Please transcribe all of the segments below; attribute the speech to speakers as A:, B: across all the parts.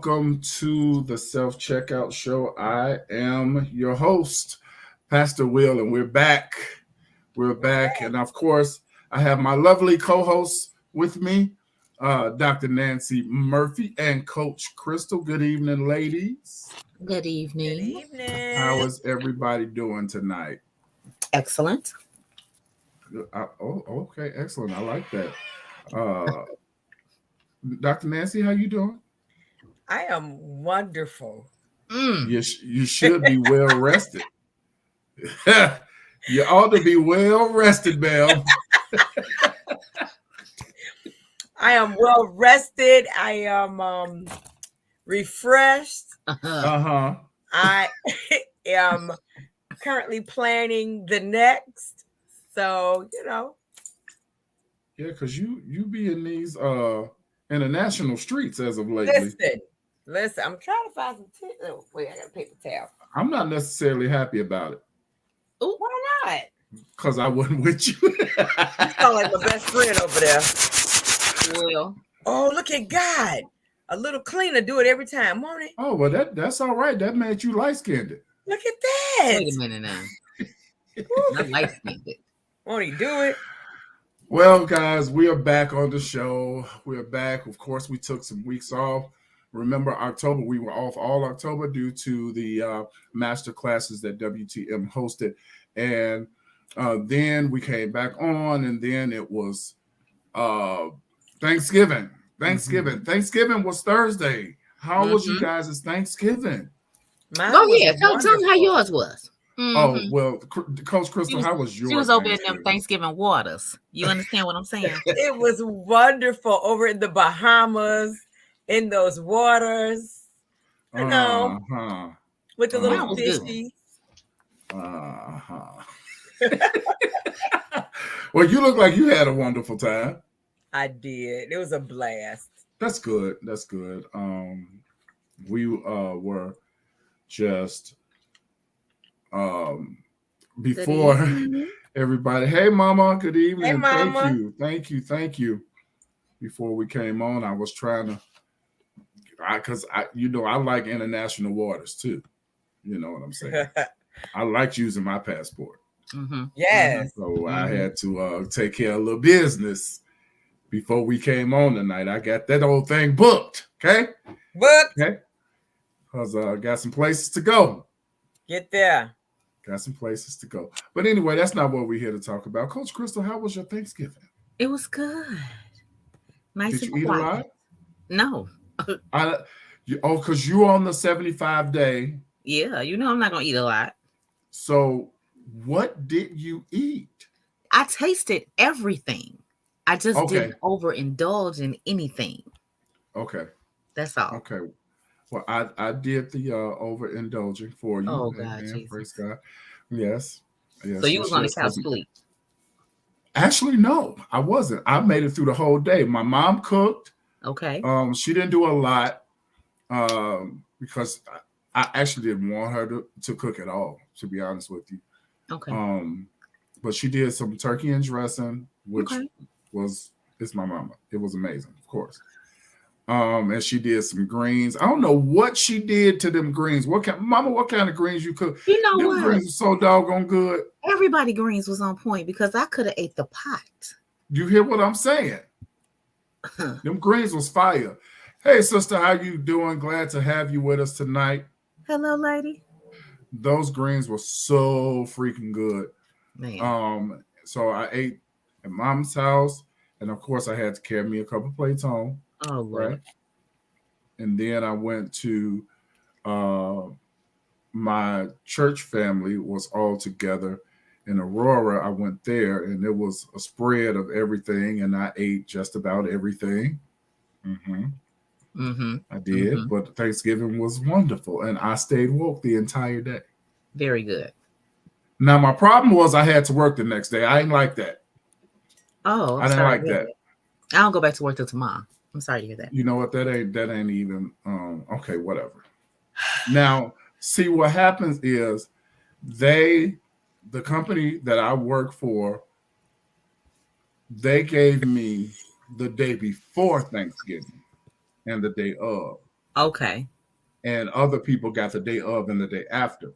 A: welcome to the Self Checkout Show. I am your host, Pastor Will, and we're back. We're back, and of course, I have my lovely co-hosts with me, Dr. Nancy Murphy and Coach Crystal. Good evening, ladies.
B: Good
C: Good
B: evening.
A: How
C: evening.
A: is everybody doing tonight?
B: Excellent.
A: Okay, excellent. I like that. Uh, Dr. Nancy, how you doing?
C: I am wonderful.
B: Mm.
A: You should be well rested. You ought to be well rested, ma'am.
C: I am well rested. I am refreshed.
B: Uh-huh.
A: Uh-huh.
C: I am currently planning the next. So,
A: Yeah, because you be in these international streets as of lately.
C: listen, I'm trying to find some oh, wait, I got a paper towel.
A: I'm not necessarily happy about it
C: Why not?
A: because I wasn't with you.
C: You sound like my best friend over there.
B: Well,
C: Oh, look at God. A little cleaner do it every time, won't it?
A: Oh, well, that's all right. That made you light-skinned.
C: Look at that.
B: wait a minute now. Not light skinned.
C: Won't he do it?
A: Well, guys, we are back on the show. We're back. Of course, we took some weeks off. Remember, October, we were off all October due to the master classes that WTM hosted. And then we came back on, and then it was Thanksgiving. Thanksgiving was Thursday. How was you guys' Thanksgiving?
C: Mine
B: Oh
C: was
B: yeah, tell me how
C: wonderful.
B: yours was.
A: Oh, well, Coach
B: She
A: Crystal,
B: was,
A: how was your
B: she was over in them
A: Thanksgiving?
B: Thanksgiving waters. You understand what I'm saying?
C: It was wonderful over in the Bahamas, in those waters,
A: Uh-huh.
C: with the little
B: Mine was good.
C: fishies.
A: Uh-huh. Well, you look like you had a wonderful time.
C: I did. It was a blast.
A: That's good. We were just before
B: evening.
A: everybody. Hey, Mama. Good
C: Hey,
A: evening.
C: Mama.
A: Thank you. Before we came on, I was trying to, because I like international waters too. You know what I'm saying? I liked using my passport,
C: Yes.
A: so I had to take care of a little business before we came on tonight. I got that old thing booked. Okay.
C: Booked.
A: Because I got some places to go.
C: Get there.
A: Got some places to go. But anyway, that's not what we're here to talk about. Coach Crystal, how was your Thanksgiving?
B: It was good. Nice
A: Did
B: and
A: you eat a lot?
B: quiet. No.
A: Because you're on the 75 day.
B: Yeah, I'm not gonna eat a lot.
A: So what did you eat?
B: I tasted everything. I just
A: Okay.
B: didn't overindulge in anything.
A: Okay.
B: That's all.
A: Okay. Well, I did the overindulging for you.
B: Oh God,
A: Amen.
B: Jesus.
A: Praise God. Yes.
B: So you was on the couch
A: 'cause-
B: sleep.
A: Actually, no, I wasn't. I made it through the whole day. My mom cooked.
B: Okay.
A: She didn't do a lot because I actually didn't want her to cook at all, to be honest with you.
B: Okay.
A: But she did some turkey and dressing, which
B: Okay.
A: it's my mama. It was amazing, of course. And she did some greens. I don't know what she did to them greens. What kind of greens you cook?
B: You know
A: Them
B: what?
A: greens are so doggone good.
B: Everybody greens was on point because I could have ate the pot.
A: You hear what I'm saying? Them greens was fire. Hey, sister, how you doing? Glad to have you with us tonight.
B: Hello, lady.
A: Those greens were so freaking good.
B: Man.
A: So I ate at mom's house, and of course I had to carry me a couple plates home,
B: Oh Lord.
A: right? And then I went to my church family was all together in Aurora. I went there, and there was a spread of everything, and I ate just about everything. I did, but Thanksgiving was wonderful, and I stayed woke the entire day.
B: Very good.
A: Now, my problem was I had to work the next day. I didn't like that.
B: Oh,
A: I didn't
B: sorry
A: like
B: to hear
A: that.
B: I don't go back to work till tomorrow. I'm sorry to hear that.
A: You know what? That ain't even okay, whatever. Now, see what happens is the company that I work for, they gave me the day before Thanksgiving and the day of.
B: Okay.
A: and other people got the day of and the day after.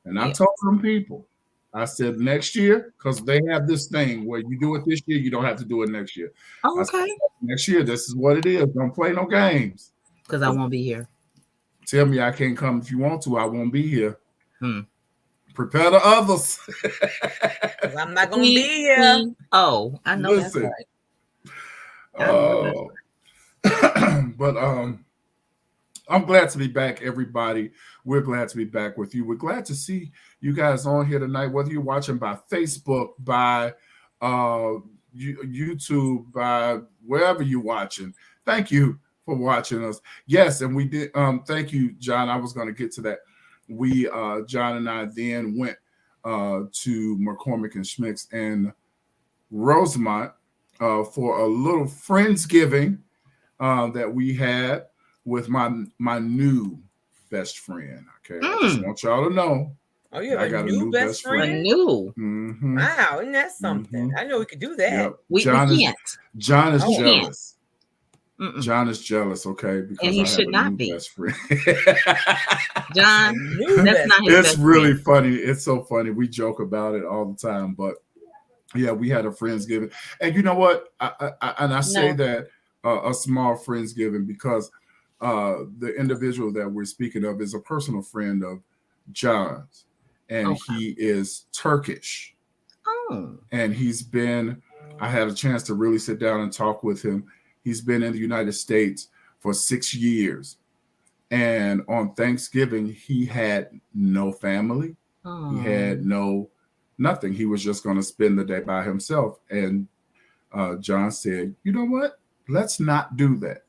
A: And I
B: Yeah.
A: told them people, I said next year, because they have this thing where you do it this year, you don't have to do it next year.
B: Oh,
A: I said,
B: okay.
A: next year, this is what it is. Don't play no games.
B: Because I won't be here.
A: Tell me I can't come if you want to. I won't be here.
B: Prepare
A: the others.
C: I'm not gonna be here.
B: Oh, I know that's right.
A: Oh, but I'm glad to be back, everybody. We're glad to be back with you. We're glad to see you guys on here tonight, whether you're watching by Facebook, by YouTube, by wherever you're watching. Thank you for watching us. Yes, and we did. Thank you, John. I was going to get to that. We, John and I, then went to McCormick and Schmick's in Rosemont for a little Friendsgiving that we had with my new best friend. Okay, I just want y'all to know.
C: Oh, you have a new best friend?
B: A new.
A: Mm-hmm.
C: Wow, isn't that something? I know we could do that.
A: Yep.
B: We can't.
A: John is jealous.
B: Mm-mm.
A: John is jealous, okay? Because
B: and he should not be.
A: Best friend.
B: John, that's not his
A: It's
B: best
A: really
B: friend.
A: funny. It's so funny. We joke about it all the time, but yeah, we had a Friendsgiving, and you know what? I say that a small Friendsgiving because the individual that we're speaking of is a personal friend of John's, and he is Turkish.
B: Oh,
A: and he's been. I had a chance to really sit down and talk with him. He's been in the United States for 6 years. And on Thanksgiving, he had no family. He had nothing. He was just going to spend the day by himself. And John said, you know what? Let's not do that.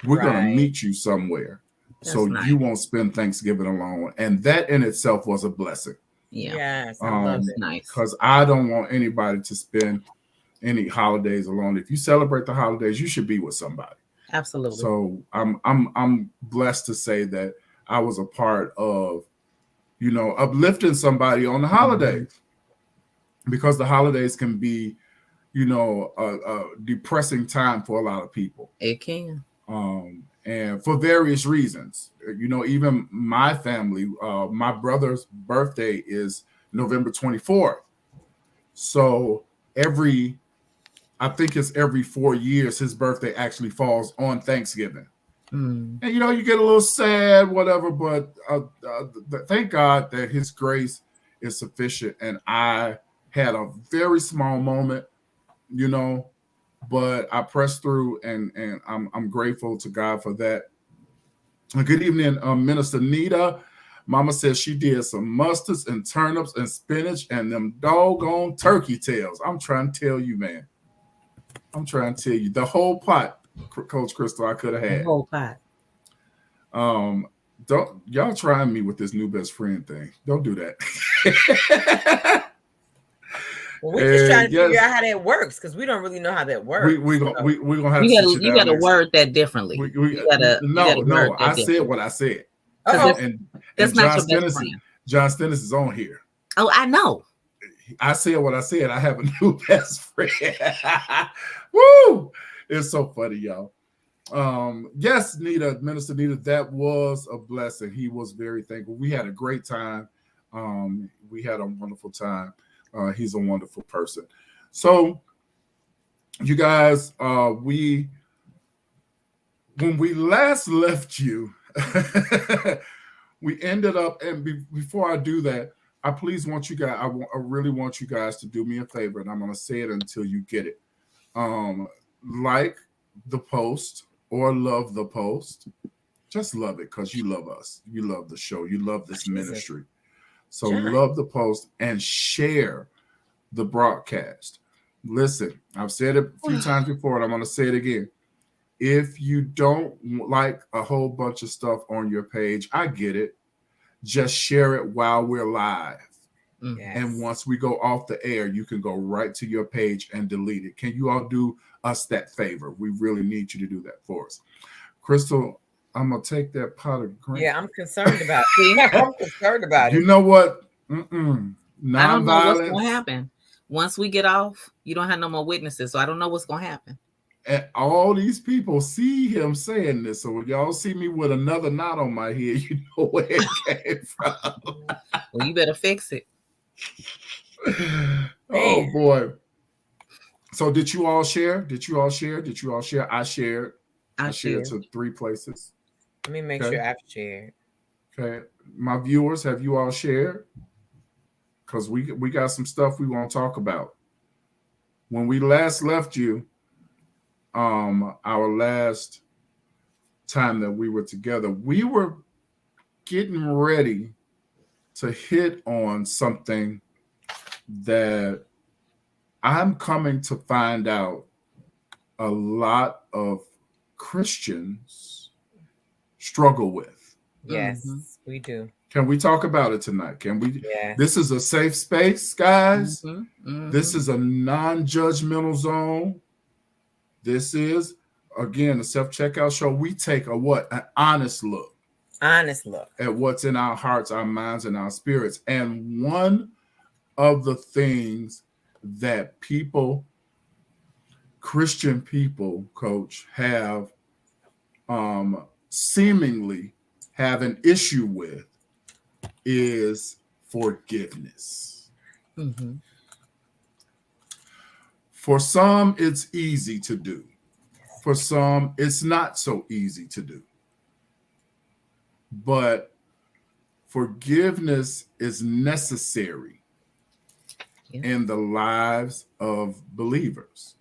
A: We're going to meet you somewhere. So you won't spend Thanksgiving alone. And that in itself was a blessing.
B: Yeah.
C: Yes, that's
B: nice.
A: Because I don't want anybody to spend any holidays alone. If you celebrate the holidays, you should be with somebody.
B: Absolutely.
A: So I'm blessed to say that I was a part of, uplifting somebody on the holidays, because the holidays can be, a depressing time for a lot of people.
B: It can.
A: And for various reasons, even my family, my brother's birthday is November 24th. So I think it's every 4 years, his birthday actually falls on Thanksgiving. And, you get a little sad, whatever, but thank God that his grace is sufficient. And I had a very small moment, but I pressed through, and I'm grateful to God for that. Good evening, Minister Nita. Mama says she did some mustards and turnips and spinach and them doggone turkey tails. I'm trying to tell you, man. I'm trying to tell you, the whole pot, Coach Crystal, I could have had.
B: The whole pot.
A: Don't y'all try me with this new best friend thing. Don't do that.
C: Well, we're just trying to figure out how that works, because we don't really know how that works.
A: We're gonna have
B: you gotta word that differently.
A: No, I said what I said. And
B: that's not your best friend.
A: John Stennis is on here.
B: Oh, I know.
A: I said what I said. I have a new best friend. Woo! It's so funny, y'all. Yes, Minister Nita, that was a blessing. He was very thankful. We had a great time. We had a wonderful time. He's a wonderful person. So, you guys, when we last left you, we ended up, and before I do that, I really want you guys to do me a favor, and I'm going to say it until you get it. Like the post or love the post. Just love it, because you love us. You love the show. You love this ministry. So love the post and share the broadcast. Listen, I've said it a few times before, and I'm going to say it again. If you don't like a whole bunch of stuff on your page, I get it. Just share it while we're live. Yes. And once we go off the air, you can go right to your page and delete it. Can you all do us that favor? We really need you to do that for us. Crystal, I'm going to take that pot of green.
C: Yeah, I'm concerned about it. I'm concerned about it.
A: You know what?
B: I don't know what's going to happen. Once we get off, you don't have no more witnesses, so I don't know what's going to happen.
A: And all these people see him saying this. So when y'all see me with another knot on my head, you know where it came from.
B: Well, you better fix it.
A: Oh
C: Man.
A: boy. So did you all share? Did you all share? I shared. I shared to 3 places.
C: Let me make
A: Okay.
C: sure I've shared.
A: Okay. My viewers, have you all shared? Because we got some stuff we want to talk about. When we last left you, our last time that we were together, we were getting ready to hit on something that I'm coming to find out a lot of Christians struggle with.
C: Yes,
B: Mhm.
C: we do.
A: Can we talk about it tonight? Can we?
C: Yeah.
A: This is a safe space, guys.
B: Mhm.
A: This is a non-judgmental zone. This is, again, a self-checkout show. We take an honest look
C: Honest look.
A: at what's in our hearts, our minds, and our spirits. And one of the things that Christian people, Coach, have seemingly have an issue with is forgiveness.
B: Mhm.
A: For some, it's easy to do. For some, it's not so easy to do. But forgiveness is necessary in the lives of believers.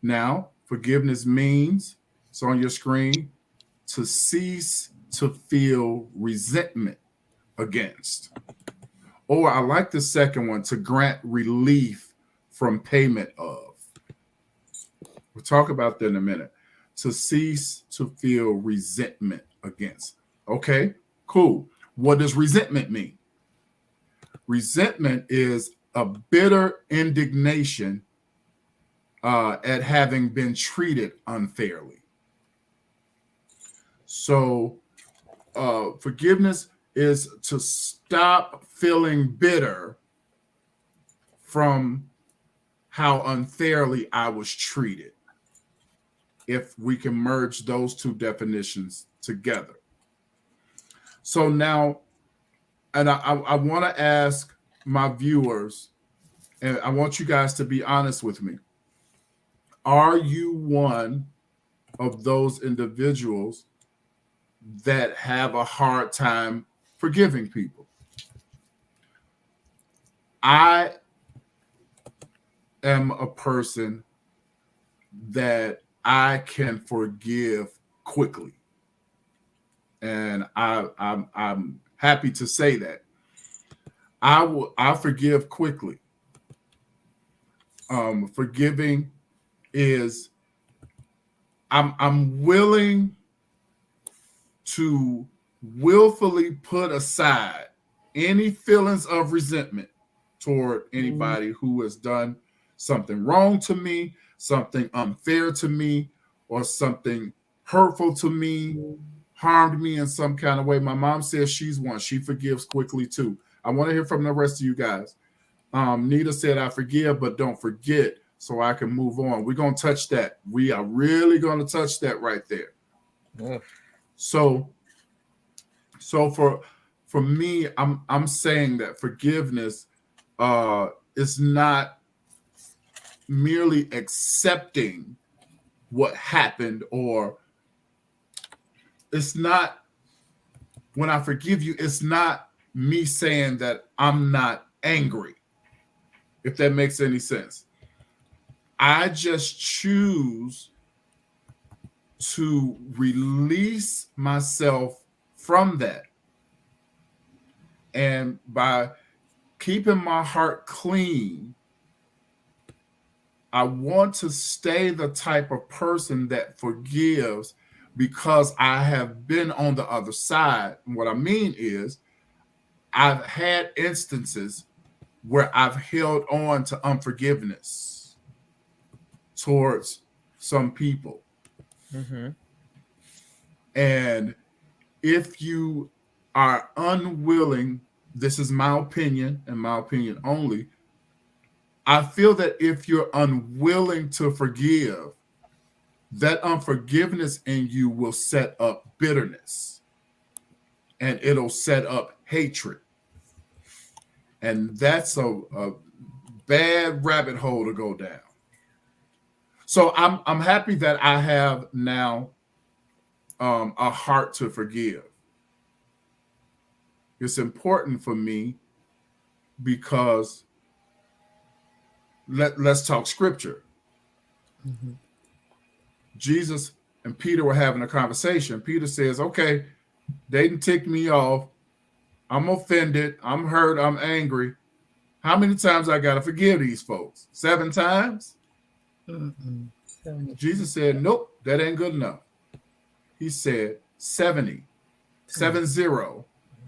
A: Now, forgiveness means, it's on your screen, to cease to feel resentment against. Or I like the second one, to grant relief from payment of. We'll talk about that in a minute. To cease to feel resentment against. Okay, cool. What does resentment mean? Resentment is a bitter indignation at having been treated unfairly. So forgiveness is to stop feeling bitter from how unfairly I was treated. If we can merge those two definitions together. So now, and I want to ask my viewers, and I want you guys to be honest with me. Are you one of those individuals that have a hard time forgiving people? I am a person that I can forgive quickly. And I'm happy to say that. I forgive quickly. Forgiving is I'm willing to willfully put aside any feelings of resentment toward anybody who has done something wrong to me, something unfair to me, or something hurtful to me, harmed me in some kind of way. My mom says she's one. She forgives quickly too. I want to hear from the rest of you guys. Nita said, I forgive, but don't forget so I can move on. We're going to touch that. We are really going to touch that right there.
C: Yeah.
A: So for me, I'm saying that forgiveness is not merely accepting what happened, or it's not, when I forgive you, it's not me saying that I'm not angry, if that makes any sense. I just choose to release myself from that. And by keeping my heart clean, I want to stay the type of person that forgives because I have been on the other side. And what I mean is, I've had instances where I've held on to unforgiveness towards some people.
C: Mm-hmm.
A: And if you are unwilling, this is my opinion and my opinion only, I feel that if you're unwilling to forgive, that unforgiveness in you will set up bitterness and it'll set up hatred. And that's a bad rabbit hole to go down. So I'm happy that I have now a heart to forgive. It's important for me because let's talk scripture.
B: Mm-hmm.
A: Jesus and Peter were having a conversation. Peter says, okay, they didn't tick me off. I'm offended. I'm hurt. I'm angry. How many times I got to forgive these folks? 7 times?
B: Mm-mm.
A: Jesus said, nope, that ain't good enough. He said 70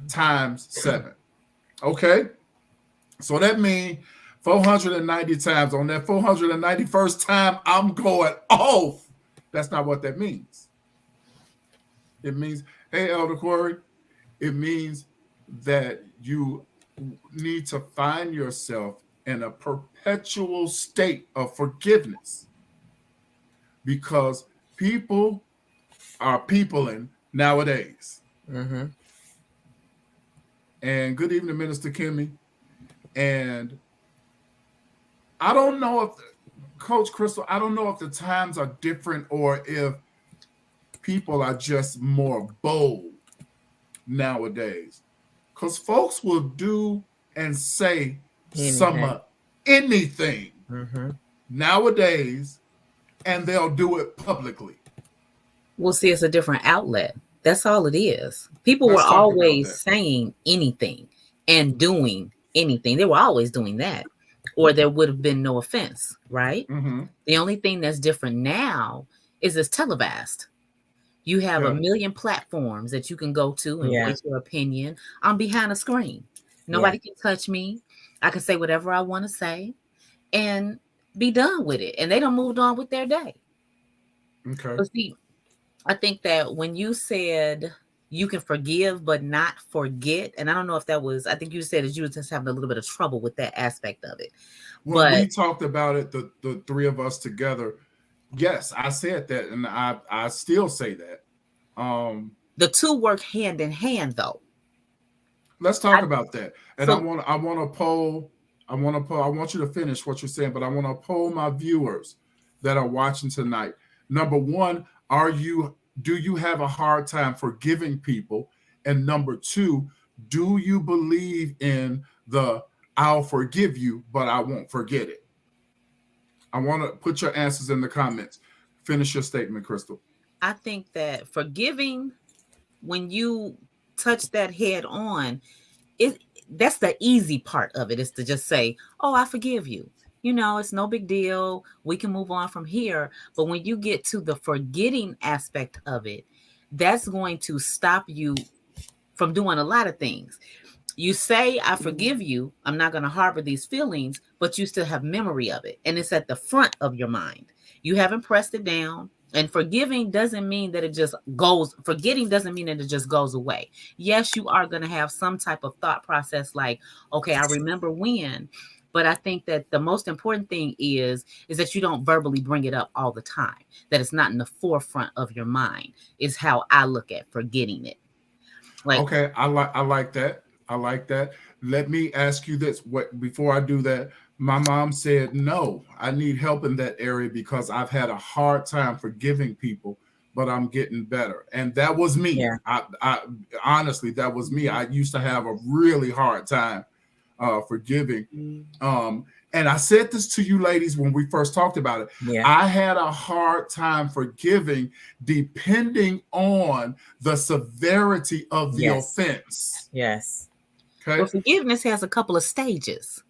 A: times 7. Okay? So that means 490 times. On that 491st time, I'm going off. That's not what that means. It means, hey, Elder Corey, it means that you need to find yourself in a perpetual state of forgiveness because people are peopling nowadays.
C: Mm-hmm.
A: And good evening, Minister Kimmy. And I don't know if, Coach Crystal, I don't know if the times are different or if people are just more bold nowadays. Because folks will do and say anything
C: Mm-hmm.
A: nowadays, and they'll do it publicly.
B: Well, see, it's a different outlet. That's all it is. People
A: Let's
B: were
A: talk about
B: always
A: that.
B: saying anything and doing anything. They were always doing that, or there would have been no offense, right?
A: Mm-hmm.
B: The only thing that's different now is it's televised. You have
A: Yeah.
B: a million platforms that you can go to and
C: Yeah.
B: voice your opinion. I'm behind a screen. Nobody can touch me. I can say whatever I want to say and be done with it. And they done moved on with their day.
A: Okay.
B: But see, I think that when you said you can forgive but not forget, and I don't know if that was, I think you said that you were just having a little bit of trouble with that aspect of it.
A: When we
B: But
A: talked about it, the three of us together, yes, I said that, and I still say that.
B: the two work hand in hand, though.
A: Let's talk about that. And
B: so-
A: I want to poll. I want you to finish what you're saying, but I want to poll my viewers that are watching tonight. Number one, do you have a hard time forgiving people? And number two, do you believe in the I'll forgive you, but I won't forget it? I want to put your answers in the comments. Finish your statement, Crystal.
B: I think that forgiving, when you touch that head on, that's the easy part of it, is to just say, oh, I forgive you. You know, it's no big deal. We can move on from here. But when you get to the forgetting aspect of it, that's going to stop you from doing a lot of things. You say, I forgive you. I'm not going to harbor these feelings, but you still have memory of it. And it's at the front of your mind. You haven't pressed it down. And forgetting doesn't mean that it just goes away. Yes, you are going to have some type of thought process like, okay, I remember when. But I think that the most important thing is that you don't verbally bring it up all the time, that it's not in the forefront of your mind, is how I look at forgetting it. Like,
A: okay, I like that. I like that. Let me ask you this. Before I do that, my mom said, no, I need help in that area because I've had a hard time forgiving people, but I'm getting better. And that was me.
C: Yeah.
A: I honestly, that was me. I used to have a really hard time forgiving. And I said this to you ladies when we first talked about it.
C: Yeah.
A: I had a hard time forgiving depending on the severity of the offense.
C: Yes.
A: Okay.
B: Well, forgiveness has a couple of stages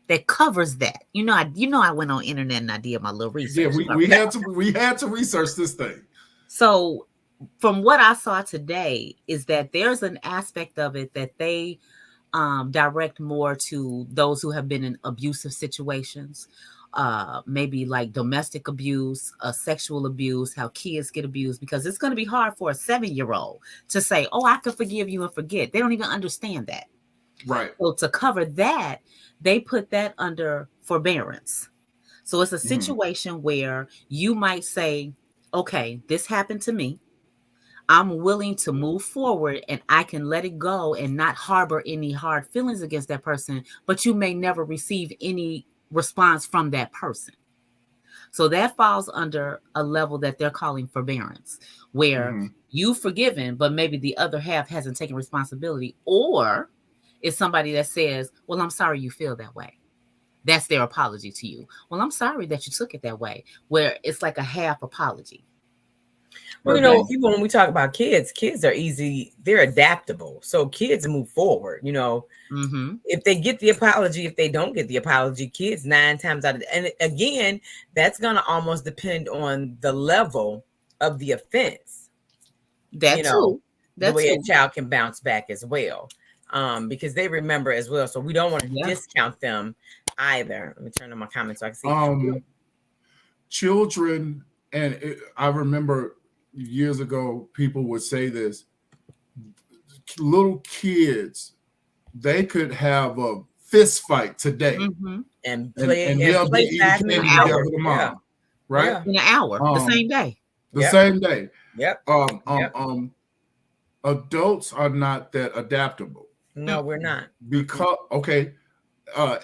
B: that covers that. You know, I went on internet and I did my little research.
A: Yeah, we had to research this thing.
B: So from what I saw today is that there's an aspect of it that they direct more to those who have been in abusive situations, maybe like domestic abuse, sexual abuse, how kids get abused, because it's going to be hard for a 7-year-old to say, oh, I can forgive you and forget. They don't even understand that.
A: Right.
B: So to cover that, they put that under forbearance. So it's a situation where you might say, okay, this happened to me. I'm willing to move forward and I can let it go and not harbor any hard feelings against that person, but you may never receive any response from that person. So that falls under a level that they're calling forbearance, where you've forgiven, but maybe the other half hasn't taken responsibility, or it's somebody that says, well, I'm sorry you feel that way. That's their apology to you. Well, I'm sorry that you took it that way, where it's like a half apology.
C: Well, you know, even when we talk about kids are easy, they're adaptable. So kids move forward, you know. If they get the apology, if they don't get the apology, kids 9 times out of, and again, that's going to almost depend on the level of the offense.
B: That too.
C: The way a child can bounce back as well, because they remember as well. So we don't want to discount them either. Let me turn on my comments so I can see.
A: Children, and I remember years ago, people would say this, little kids, they could have a fist fight today
C: and play
A: back in an hour tomorrow, right?
B: In an hour, the same day.
A: The same day.
C: Yep.
A: Adults are not that adaptable.
C: No, we're not.
A: Because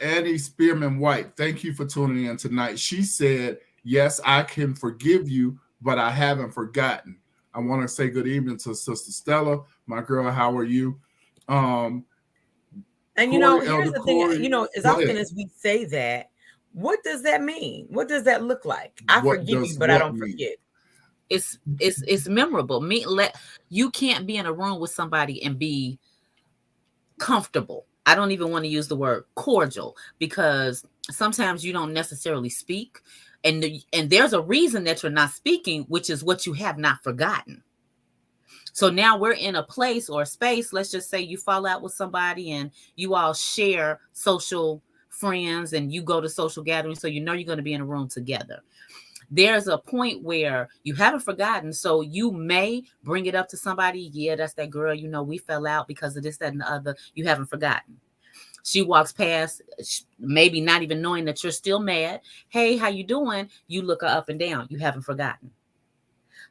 A: Annie Spearman White, thank you for tuning in tonight. She said, yes, I can forgive you, but I haven't forgotten. I want to say good evening to Sister Stella, my girl. How are you?
C: And you know, here's the thing. You know, as often as we say that, what does that mean? What does that look like? I forgive you, but I don't forget.
B: It's memorable. You can't be in a room with somebody and be comfortable. I don't even want to use the word cordial, because sometimes you don't necessarily speak. And there's a reason that you're not speaking, which is what you have not forgotten. So now we're in a place or a space. Let's just say you fall out with somebody and you all share social friends and you go to social gatherings. So you know you're going to be in a room together. There's a point where you haven't forgotten. So you may bring it up to somebody. Yeah, that's that girl. You know, we fell out because of this, that, and the other. You haven't forgotten. She walks past, maybe not even knowing that you're still mad. Hey, how you doing? You look her up and down. You haven't forgotten.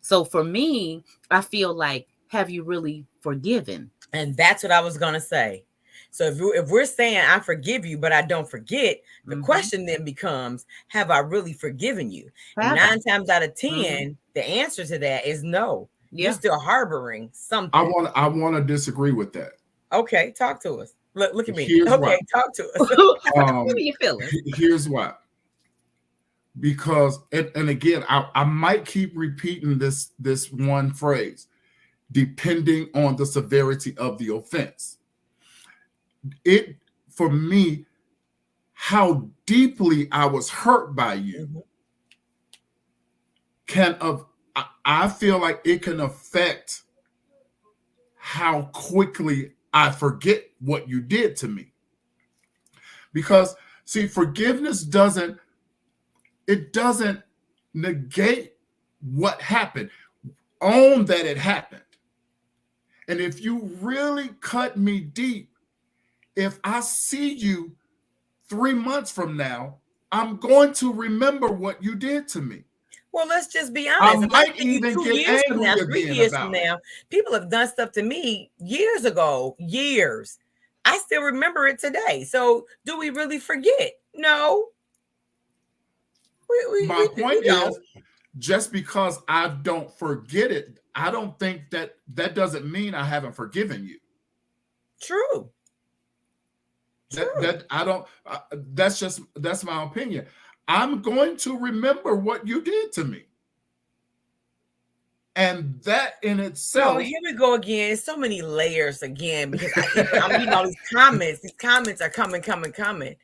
B: So for me, I feel like, have you really forgiven?
C: And that's what I was going to say. So if we're saying I forgive you, but I don't forget, the question then becomes, have I really forgiven you? And 9 times out of 10, the answer to that is no. You're still harboring something.
A: I want to disagree with that.
C: Okay, talk to us. Look at me.
A: Here's
C: okay,
A: why.
C: Talk to us.
B: What are you feeling?
A: Here's why. Because, and again, I might keep repeating this one phrase, depending on the severity of the offense. It, for me, how deeply I was hurt by you I feel like it can affect how quickly I forget what you did to me. Because, see, forgiveness doesn't negate what happened. Own that it happened. And if you really cut me deep, if I see you 3 months from now, I'm going to remember what you did to me.
C: Well, let's just be honest.
A: I might even
C: 2
A: get
C: years from now,
A: angry
C: 3
A: again
C: years
A: about
C: from
A: it.
C: now, people have done stuff to me years ago, years. I still remember it today. So do we really forget? No.
A: My point is, just because I don't forget it, I don't think that doesn't mean I haven't forgiven you.
C: True.
A: That's my opinion. I'm going to remember what you did to me. And that in itself.
C: So here we go again. So many layers again, because I'm reading all these comments. These comments are coming.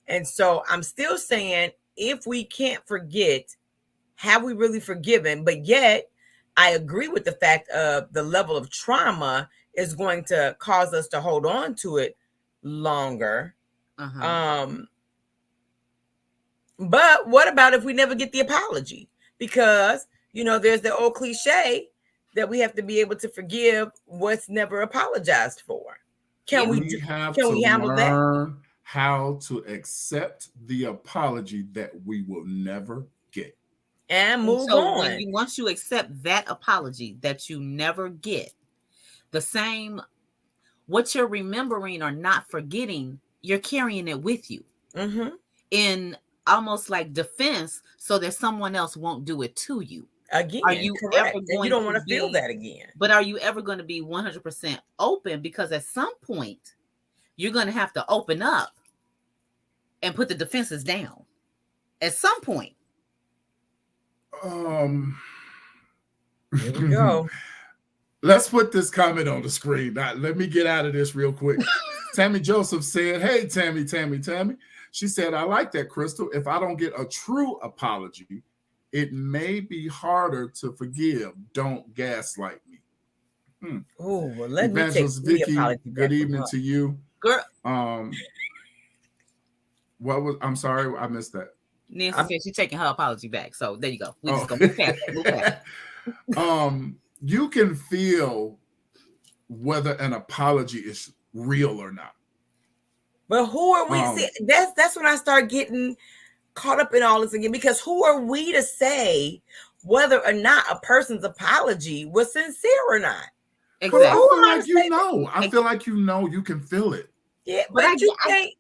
C: And so I'm still saying, if we can't forget, have we really forgiven? But yet, I agree with the fact of the level of trauma is going to cause us to hold on to it longer. But what about if we never get the apology? Because, you know, there's the old cliche that we have to be able to forgive what's never apologized for. Can we handle that?
A: how to accept the apology that we will never get.
C: And
B: And
C: move
B: so
C: on.
B: once you accept that apology that you never get, the same, what you're remembering or not forgetting, you're carrying it with you
C: Mm-hmm.
B: in almost like defense so that someone else won't do it to you.
C: Again,
B: Are you
C: correct.
B: ever
C: And you
B: going
C: don't
B: to
C: want to feel
B: be-
C: that again.
B: But are you ever going to be 100% open? Because at some point, you're going to have to open up and put the defenses down. At some point.
C: Here we go.
A: Let's put this comment on the screen. Now, let me get out of this real quick. Tammy Joseph said, hey, Tammy. She said, I like that, Crystal. If I don't get a true apology, it may be harder to forgive. Don't gaslight me.
C: Oh, well, let
A: Evangelist
C: me take
A: Vicky,
C: the apology.
A: good evening to you.
B: Girl.
A: I'm sorry, I missed that.
B: Nancy said she's taking her apology back. So there you go. We just
A: Oh.
B: gonna move past it. Move past it.
A: You can feel whether an apology is real or not.
C: But who are we? See, that's when I start getting caught up in all this again, because who are we to say whether or not a person's apology was sincere or not?
B: Exactly.
A: I feel like you know. I feel like you can feel it.
C: Yeah, but you can't.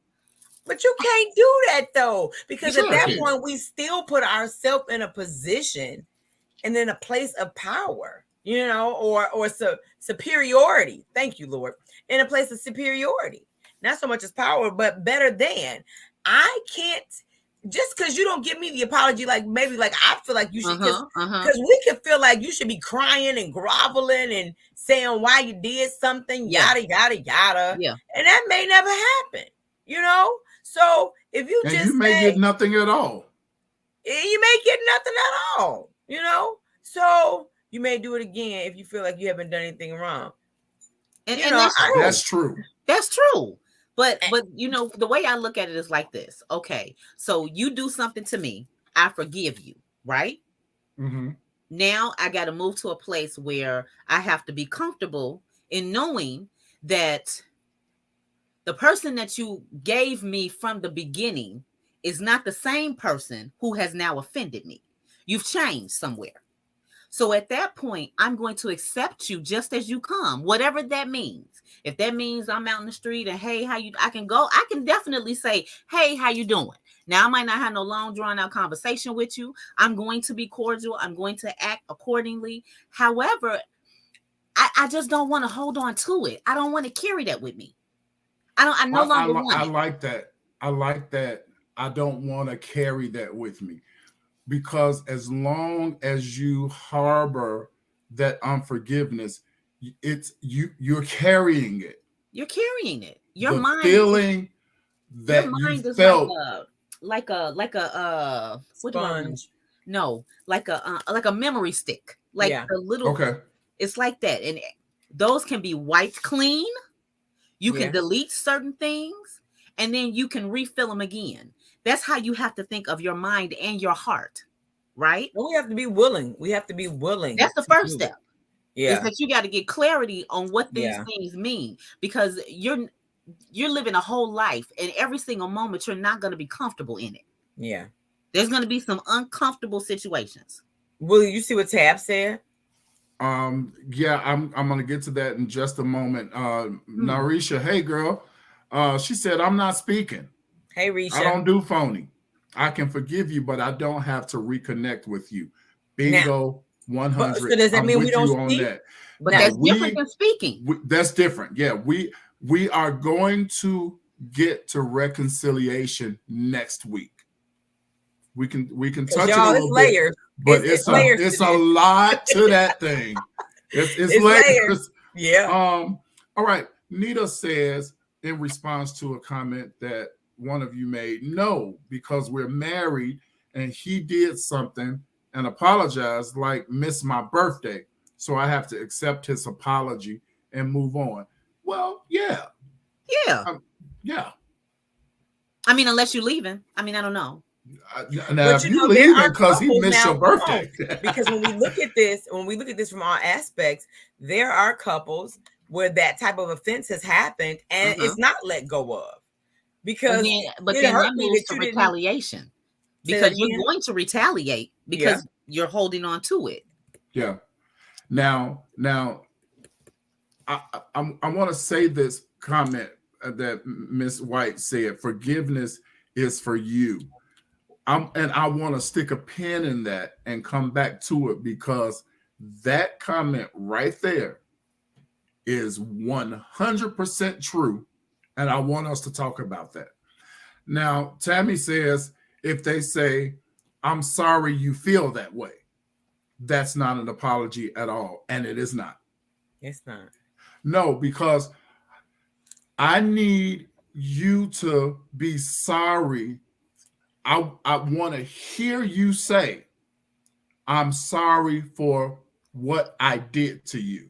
C: But you can't do that though, because at that point we still put ourselves in a position and in a place of power, or superiority. Thank you, Lord. In a place of superiority, not so much as power, but better than. I can't, just because you don't give me the apology, like I feel like you should, because we can feel like you should be crying and groveling and saying why you did something, yada yada yada, and that may never happen, So if you
A: may get nothing at all.
C: You may get nothing at all, So you may do it again if you feel like you haven't done anything wrong.
B: And
A: that's true.
B: That's true. But the way I look at it is like this. Okay, so you do something to me, I forgive you, right?
A: Mm-hmm.
B: Now I got to move to a place where I have to be comfortable in knowing that the person that you gave me from the beginning is not the same person who has now offended me. You've changed somewhere. So at that point, I'm going to accept you just as you come, whatever that means. If that means I'm out in the street and, hey, I can definitely say, hey, how you doing? Now, I might not have no long drawn out conversation with you. I'm going to be cordial. I'm going to act accordingly. However, I just don't want to hold on to it. I don't want to carry that with me. I no longer want it.
A: I like that. I like that. I don't want to carry that with me, because as long as you harbor that unforgiveness, it's you're carrying it.
B: You're carrying it. Your
A: the
B: mind
A: feeling that
B: your mind
A: you
B: is
A: felt
C: like a
B: sponge. No, like a memory stick. Like a little.
A: Okay.
B: It's like that, and those can be wiped clean. You can delete certain things, and then you can refill them again. That's how you have to think of your mind and your heart, right?
C: Well, we have to be willing.
B: That's the first step.
C: Yeah.
B: Is that you got to get clarity on what these things mean, because you're living a whole life, and every single moment you're not going to be comfortable in it.
C: Yeah.
B: There's going to be some uncomfortable situations.
C: Will you see what Tab said?
A: I'm gonna get to that in just a moment. Narisha, hey girl. She said, I'm not speaking.
C: Hey Risha.
A: I don't do phony. I can forgive you, but I don't have to reconnect with you. Bingo. 100.
C: So does that mean we don't speak?
A: That.
B: But that's different than speaking.
A: That's different. Yeah, we are going to get to reconciliation next week. We can touch it a little bit, but it's a lot to that thing. It's layers.
C: Yeah.
A: All right. Nita says, in response to a comment that one of you made, no, because we're married and he did something and apologized, like miss my birthday, so I have to accept his apology and move on. Well, yeah.
B: I mean, unless you're leaving. I mean, I don't know.
A: Now, if you leaving because he missed your birthday.
C: Because when we look at this from all aspects, there are couples where that type of offense has happened and it's not let go of. because
B: but
C: it
B: then
C: hurt
B: that
C: me
B: moves
C: that
B: to
C: you didn't
B: retaliation
C: say that
B: because you're
C: again.
B: going to retaliate because you're holding on to it.
A: Yeah. Now, I want to say this comment that Miss White said. Forgiveness is for you. And I want to stick a pin in that and come back to it, because that comment right there is 100% true. And I want us to talk about that. Now, Tammy says, if they say, I'm sorry you feel that way, that's not an apology at all. And it is not.
C: It's not.
A: No, because I need you to be sorry. I want to hear you say, I'm sorry for what I did to you,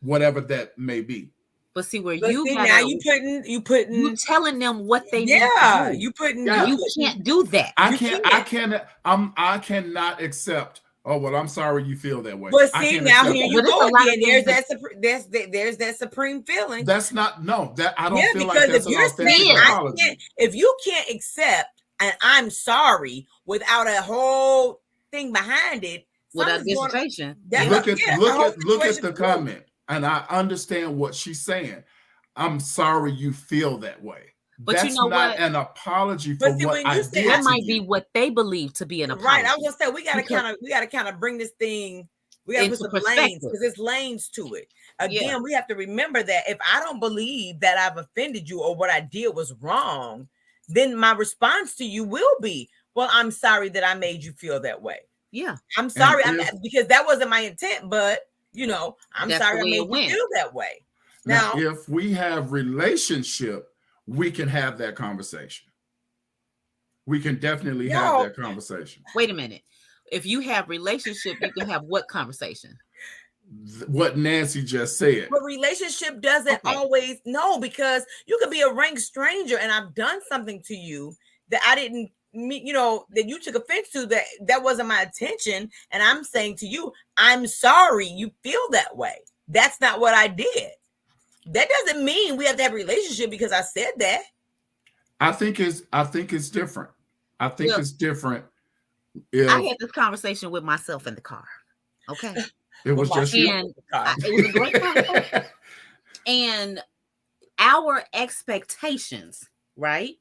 A: whatever that may be.
B: But see where
C: But
B: you
C: see,
B: gotta,
C: now you putting
B: you telling them what they need to do.
C: you putting
A: Yeah.
B: You can't do that.
A: I cannot accept. Oh well, I'm sorry you feel that way.
C: But
A: I
C: see,
A: can't
C: now
A: accept
C: here
A: that.
C: you
B: But it's
C: go
B: a lot of
C: again.
B: things
C: There's that supreme feeling.
A: That's not that I don't
C: Yeah,
A: feel
C: because
A: like that's
C: if
A: an
C: you're
A: authentic
C: saying
A: apology.
C: if you can't accept an I'm sorry without a whole thing behind it,
B: without
C: something's going-
B: dissertation.
C: That's
A: Look
C: a-
A: at
C: yeah,
A: look
C: the whole
A: at look at
C: situation
A: the
C: is ruined.
A: comment, and I understand what she's saying. I'm sorry you feel that way.
B: But you
A: That's
B: know
A: not
B: what?
A: an apology for
C: But see,
A: what
C: when
A: I
C: you say
A: did
B: That
A: to
B: might be
A: you.
B: what they believe to be an apology.
C: Right. I was gonna say we gotta
B: Because-
C: kind of bring this thing. We gotta
B: Into
C: put some lanes
B: perspective.
C: because there's lanes to it. Again,
B: Yeah.
C: we have to remember that if I don't believe that I've offended you or what I did was wrong, then my response to you will be, "Well, I'm sorry that I made you feel that way.
B: Yeah.
C: I'm sorry
A: if-
C: because that wasn't my intent, but I'm
B: That's
C: sorry
B: the
C: I
B: way
C: made
B: it
C: you
B: went.
C: feel that way."
A: Now,
C: Now,
A: if we have relationship, we can have that conversation. We can definitely have that conversation.
B: Wait a minute. If you have relationship, you can have what conversation?
A: What Nancy just said.
C: but relationship doesn't
B: Okay.
C: always because you could be a rank stranger and I've done something to you that I didn't mean, that you took offense to, that wasn't my intention. And I'm saying to you, I'm sorry you feel that way. That's not what I did. That doesn't mean we have to have a relationship because I said that.
A: I think it's different. I think
B: Look,
A: it's different.
B: I had this conversation with myself in the car. Okay.
A: It was just you.
B: And it was a great conversation. And our expectations, right,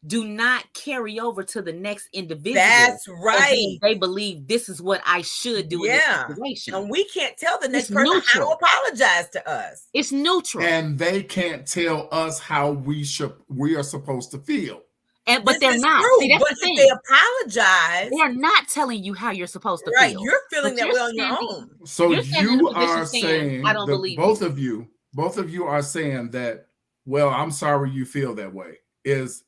B: do not carry over to the next individual.
C: That's right.
B: They believe this is what I should do in this situation.
C: And we can't tell the next
B: It's
C: person
B: neutral.
C: how to apologize to us.
B: It's neutral.
A: And they can't tell us how we are supposed to feel.
B: But they're not.
C: True,
B: See, that's
C: but
B: the thing.
C: if they apologize,
B: they're not telling you how you're supposed to
C: right,
B: feel.
C: you're feeling
B: But
C: that way on your own.
A: So
B: You're standing in
A: you
B: a position
A: are
B: saying,
A: saying
B: I don't believe
A: both of you are saying that, well, I'm sorry you feel that way is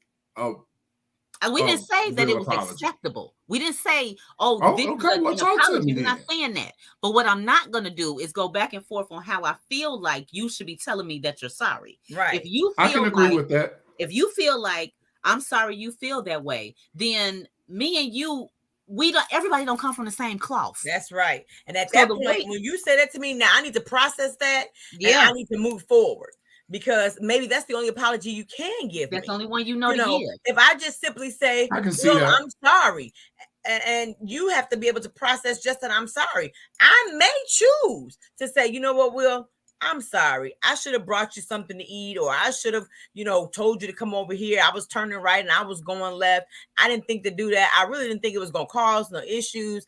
B: we didn't say that it
A: real
B: was
A: apology.
B: acceptable. We didn't say, this
A: okay,
B: is
A: well,
B: an
A: talk to
B: apology.
A: me
B: We're not saying that. But what I'm not going to do is go back and forth on how I feel like you should be telling me that you're sorry.
C: Right.
B: If you feel
A: I can agree with that.
B: If you feel like I'm sorry you feel that way, then me and you, everybody don't come from the same cloth.
C: That's right. And at that point, when you say that to me, now I need to process that. Yeah. And I need to move forward. Because maybe that's the only apology you can give me.
B: That's the only one you know to give.
C: If I just simply say,
A: I can see that.
C: I'm sorry, and you have to be able to process just that I'm sorry. I may choose to say, you know what, Will, I'm sorry. I should have brought you something to eat, or I should have, told you to come over here. I was turning right and I was going left. I didn't think to do that. I really didn't think it was going to cause no issues.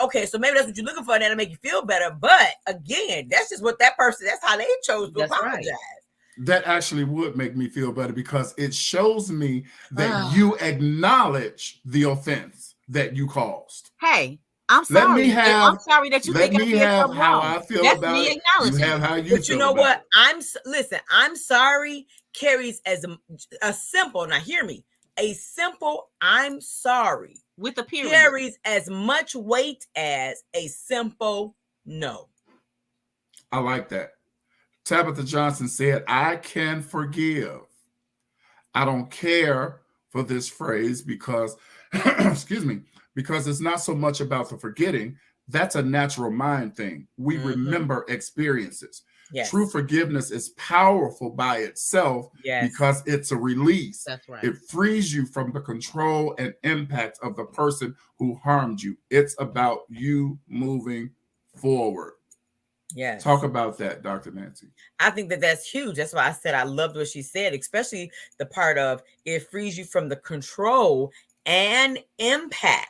C: Okay, so maybe that's what you're looking for, and that'll make you feel better. But again, that's just what that's how they chose to apologize.
B: Right.
A: That actually would make me feel better because it shows me that you acknowledge the offense that you caused.
B: Hey, I'm sorry. I'm sorry that you think I did something
A: how
B: wrong.
A: I feel
B: That's
A: about
B: me
A: it.
B: acknowledging.
A: You have how you
C: but
A: feel
C: you know
A: about
C: what? I'm sorry carries as a simple. Now hear me. A simple I'm sorry
B: with a period
C: carries as much weight as a simple no.
A: I like that. Tabitha Johnson said, I can forgive. I don't care for this phrase because, excuse me, because it's not so much about the forgetting. That's a natural mind thing. We remember experiences.
C: Yes.
A: True forgiveness is powerful by itself
C: Yes.
A: because it's a release.
B: That's right.
A: It frees you from the control and impact of the person who harmed you. It's about you moving forward.
C: Yes.
A: Talk about that, Dr. Nancy.
C: I think that that's huge. That's why I said I loved what she said, especially the part of it frees you from the control and impact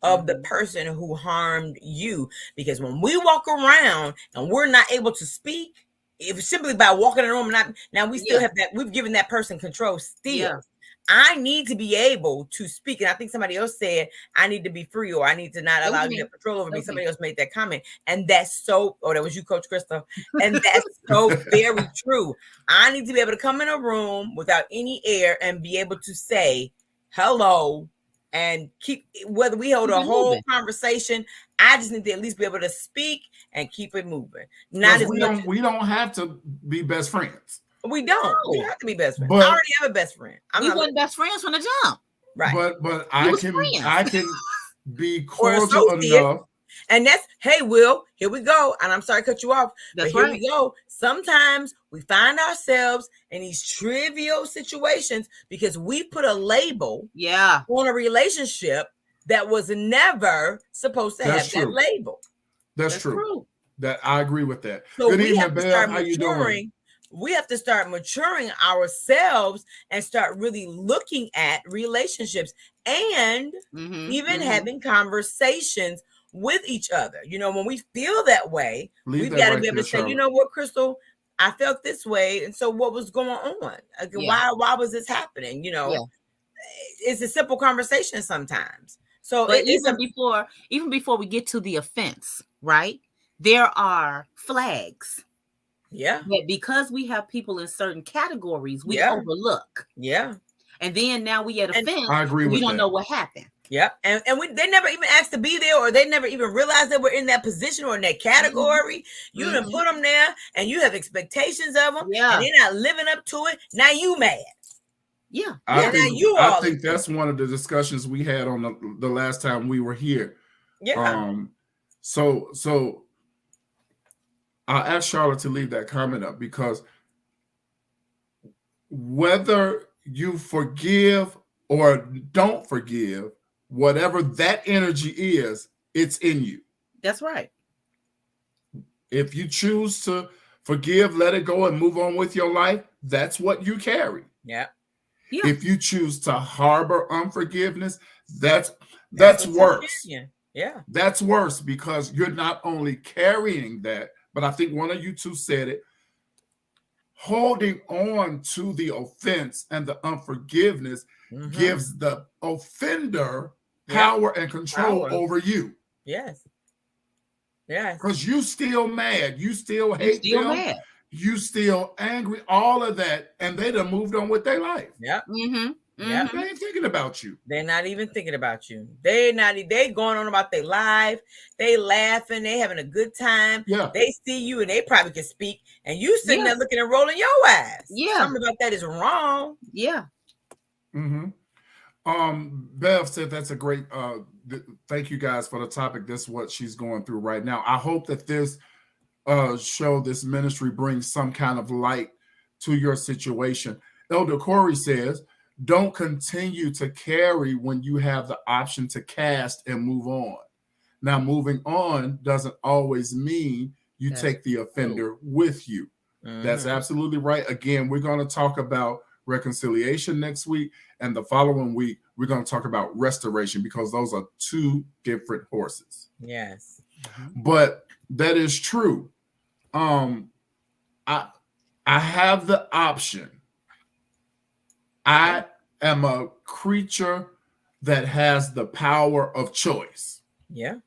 C: of the person who harmed you. Because when we walk around and we're not able to speak, if simply by walking in the room, now we still have that, we've given that person control still.
B: Yeah.
C: I need to be able to speak. And I think somebody else said, I need to be free, or I need to not allow you to have control over me. Somebody else made that comment. And that's so, that was you, Coach Crystal. And that's so very true. I need to be able to come in a room without any air and be able to say hello and keep, whether we hold a whole conversation, I just need to at least be able to speak and keep it moving. Not as much.
A: We don't have to be best friends.
C: We don't. We don't have to be best friends.
A: But
C: I already have a best friend.
B: We weren't best friends from the jump.
C: Right.
A: But I can be cordial enough.
C: And that's, hey, Will, here we go. And I'm sorry to cut you off.
B: That's
C: but here we go. Sometimes we find ourselves in these trivial situations because we put a label on a relationship that was never supposed to have that label.
A: That's true. That I agree with that.
C: So
A: Good
C: we
A: evening,
C: have to
A: Belle.
C: start
A: How you doing?
C: We have to start maturing ourselves and start really looking at relationships and even having conversations with each other. You know, when we feel that way, we've got to be able to say, you know what, Crystal, I felt this way. And so what was going on? Like, why was this happening? You know, it's a simple conversation sometimes. So
B: even before we get to the offense, right? There are flags.
C: Yeah.
B: That because we have people in certain categories, we overlook.
C: Yeah.
B: And then now we at offense.
A: I agree with
B: we don't know what happened.
C: Yeah. And they never even asked to be there, or they never even realized that we're in that position or in that category. You done put them there and you have expectations of them.
B: Yeah.
C: And they're not living up to it. Now you mad.
B: Yeah.
A: I think that's one of the discussions we had on the last time we were here.
C: Yeah.
A: So I'll ask Charlotte to leave that comment up, because whether you forgive or don't forgive, whatever that energy is, it's in you.
B: That's right.
A: If you choose to forgive, let it go and move on with your life, that's what you carry.
C: Yeah.
A: If you choose to harbor unforgiveness, that's worse.
C: Yeah.
A: That's worse, because you're not only carrying that, but I think one of you two said it, holding on to the offense and the unforgiveness gives the offender power and control over you.
C: Yes. Yes.
A: Because you still mad. You still hate them. Mad. You still angry, all of that. And they done moved on with their life.
C: Yep.
A: Yeah, they ain't thinking about you.
C: They're not even thinking about you. They going on about their life. They laughing. They having a good time.
A: Yeah.
C: They see you and they probably can speak. And you sitting there looking and rolling your eyes.
B: Yeah.
C: Something about that is wrong.
B: Yeah.
A: Bev said that's a great thank you guys for the topic. This is what she's going through right now. I hope that this show, this ministry, brings some kind of light to your situation. Elder Corey says, don't continue to carry when you have the option to cast and move on. Now, moving on doesn't always mean you take the offender with you. That's absolutely right. Again, we're going to talk about reconciliation next week, and the following week, we're going to talk about restoration, because those are two different horses.
C: Yes.
A: But that is true. I have the option. I am a creature that has the power of choice.
C: Yeah.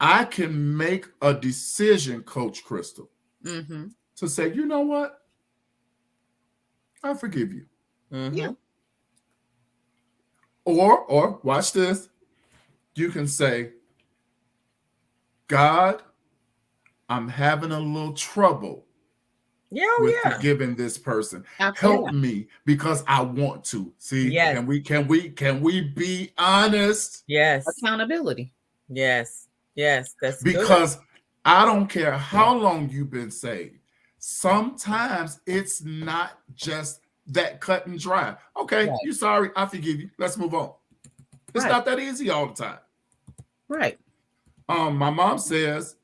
A: I can make a decision, Coach Crystal, to say, you know what? I forgive you.
B: Yeah.
A: Or watch this. You can say, God, I'm having a little trouble with forgiving this person. Help me, because I want to. See, can we be honest?
C: Yes.
B: Accountability.
C: Yes. Yes. That's
A: because I don't care how long you've been saved. Sometimes it's not just that cut and dry. Okay,
B: Right.
A: you're sorry. I forgive you. Let's move on. It's
B: Right.
A: not that easy all the time.
B: Right.
A: My mom says,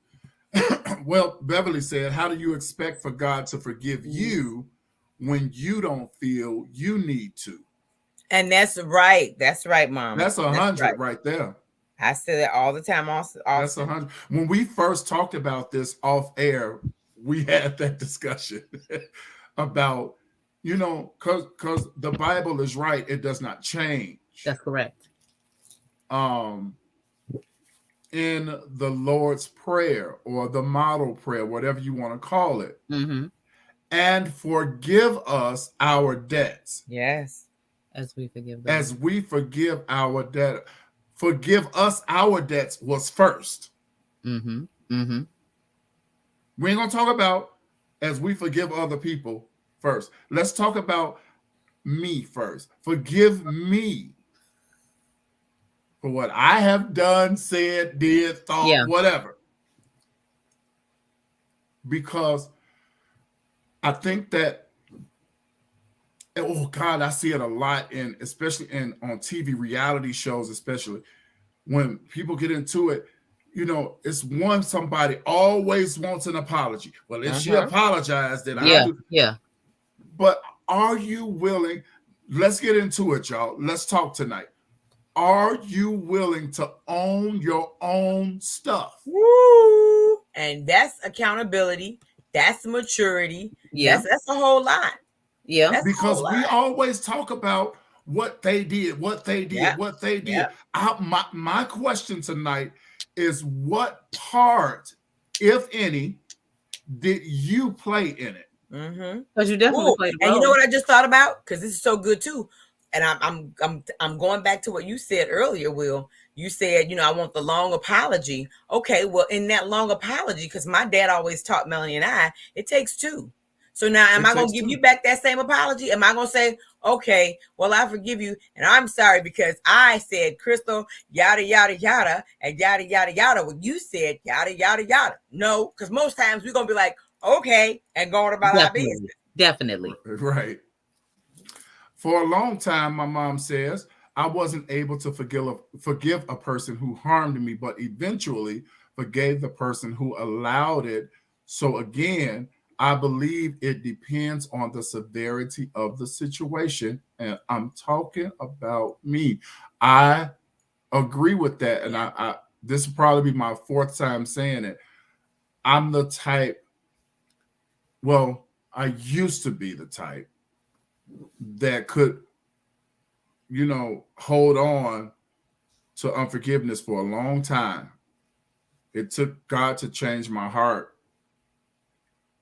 A: well, Beverly said, how do you expect for God to forgive you when you don't feel you need to?
C: And that's right. That's right, Mom.
A: That's 100 right there.
C: I say that all the time. Also,
A: That's 100. When we first talked about this off air, we had that discussion about, because the Bible is right, it does not change.
B: That's correct.
A: In the Lord's Prayer or the model prayer, whatever you want to call it, and forgive us our debts.
C: Yes.
B: As we forgive them.
A: As we forgive our debt. Forgive us our debts was first. We ain't gonna talk about as we forgive other people first. Let's talk about me first. Forgive me for what I have done, said, did, thought, whatever. Because I think that, oh God, I see it a lot especially on TV reality shows, especially when people get into it, it's somebody always wants an apology. Well, if she apologized, then I do.
B: Yeah.
A: But are you willing? Let's get into it, y'all. Let's talk tonight. Are you willing to own your own stuff?
C: Woo! And that's accountability. That's maturity.
B: Yeah.
C: That's a whole lot.
B: Yeah.
C: That's
A: because we always talk about what they did, what they did. My question tonight is, what part, if any, did you play in it?
B: Because you definitely played a role.
C: And you know what I just thought about? Because this is so good too. And I'm going back to what you said earlier, Will. You said, I want the long apology. Okay, well, in that long apology, because my dad always taught Melanie and I, it takes two. So now, am I going to give you back that same apology? Am I going to say, okay, well, I forgive you, and I'm sorry because I said, Crystal, yada, yada, yada, and yada, yada, yada. Well, you said yada, yada, yada. No, because most times we're going to be like, okay, and going about our business.
B: Definitely.
A: Right. For a long time, my mom says, I wasn't able to forgive a person who harmed me, but eventually forgave the person who allowed it. So again, I believe it depends on the severity of the situation. And I'm talking about me. I agree with that. And I this will probably be my fourth time saying it. I'm the type, well, I used to be the type that could, hold on to unforgiveness for a long time. It took God to change my heart.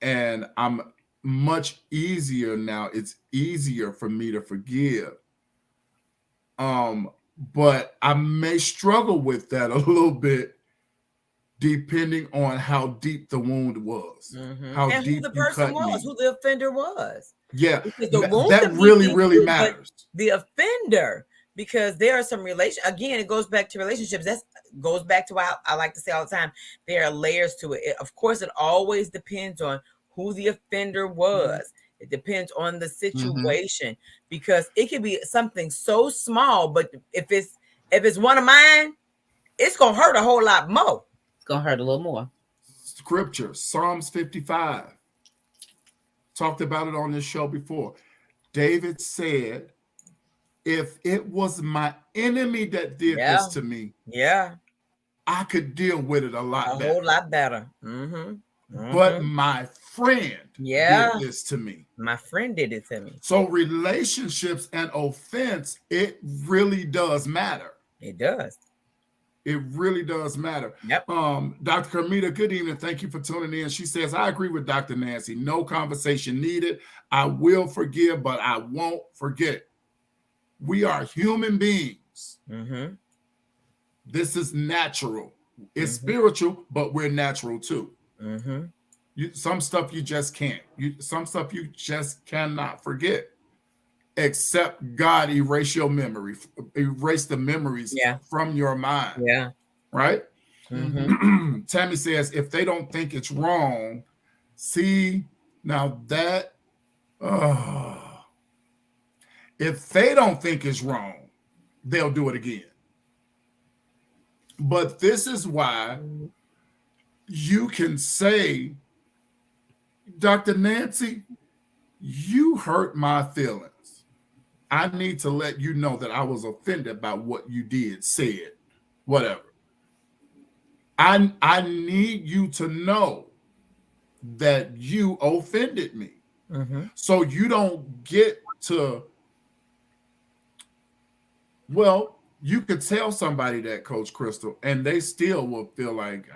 A: And I'm much easier now. It's easier for me to forgive. But I may struggle with that a little bit, depending on how deep the wound was, how
C: and
A: deep
C: who the person was, who the offender was.
A: Yeah,
C: that
A: really matters.
C: The offender, because there are some again, it goes back to relationships. That goes back to what I like to say all the time. There are layers to it. Of course, it always depends on who the offender was. It depends on the situation, because it could be something so small, but if it's one of mine, it's gonna hurt a whole lot more.
B: It's gonna hurt a little more.
A: Scripture, Psalms 55. Talked about it on this show before. David said, if it was my enemy that did this to me, I could deal with it a
C: whole lot better.
A: But my friend did this to me.
C: My friend did it to me.
A: So relationships and offense, it really does matter.
C: It does.
A: It really does matter.
C: Yep.
A: Dr. Carmita, good evening. Thank you for tuning in. She says, I agree with Dr. Nancy. No conversation needed. I will forgive, but I won't forget. We are human beings. This is natural. It's spiritual, but we're natural too. Some stuff you just can't. Some stuff you just cannot forget. Except God erase your memory, erase the memories from your mind.
C: Yeah.
A: Right? Tammy says, if they don't think it's wrong, see, now that, if they don't think it's wrong, they'll do it again. But this is why you can say, Dr. Nancy, you hurt my feelings. I need to let you know that I was offended by what you did, said, whatever. I need you to know that you offended me. So you don't get to, well, you could tell somebody that, Coach Crystal, and they still will feel like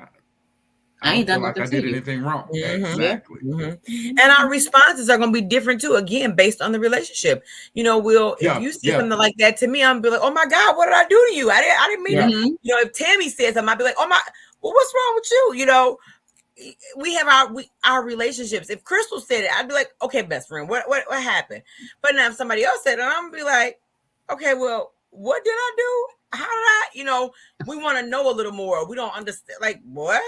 A: I ain't done like I did anything wrong. Exactly.
C: And our responses are going to be different too. Again, based on the relationship. You know, if you say something like that to me, I'm be like, "Oh my God, what did I do to you? I didn't mean it." You know, if Tammy says something, I'd be like, "Oh my, well, what's wrong with you?" You know, we have our relationships. If Crystal said it, I'd be like, "Okay, best friend, what happened?" But now if somebody else said it, I'm gonna be like, "Okay, well, what did I do? How did I?" You know, we want to know a little more. We don't understand, like, what?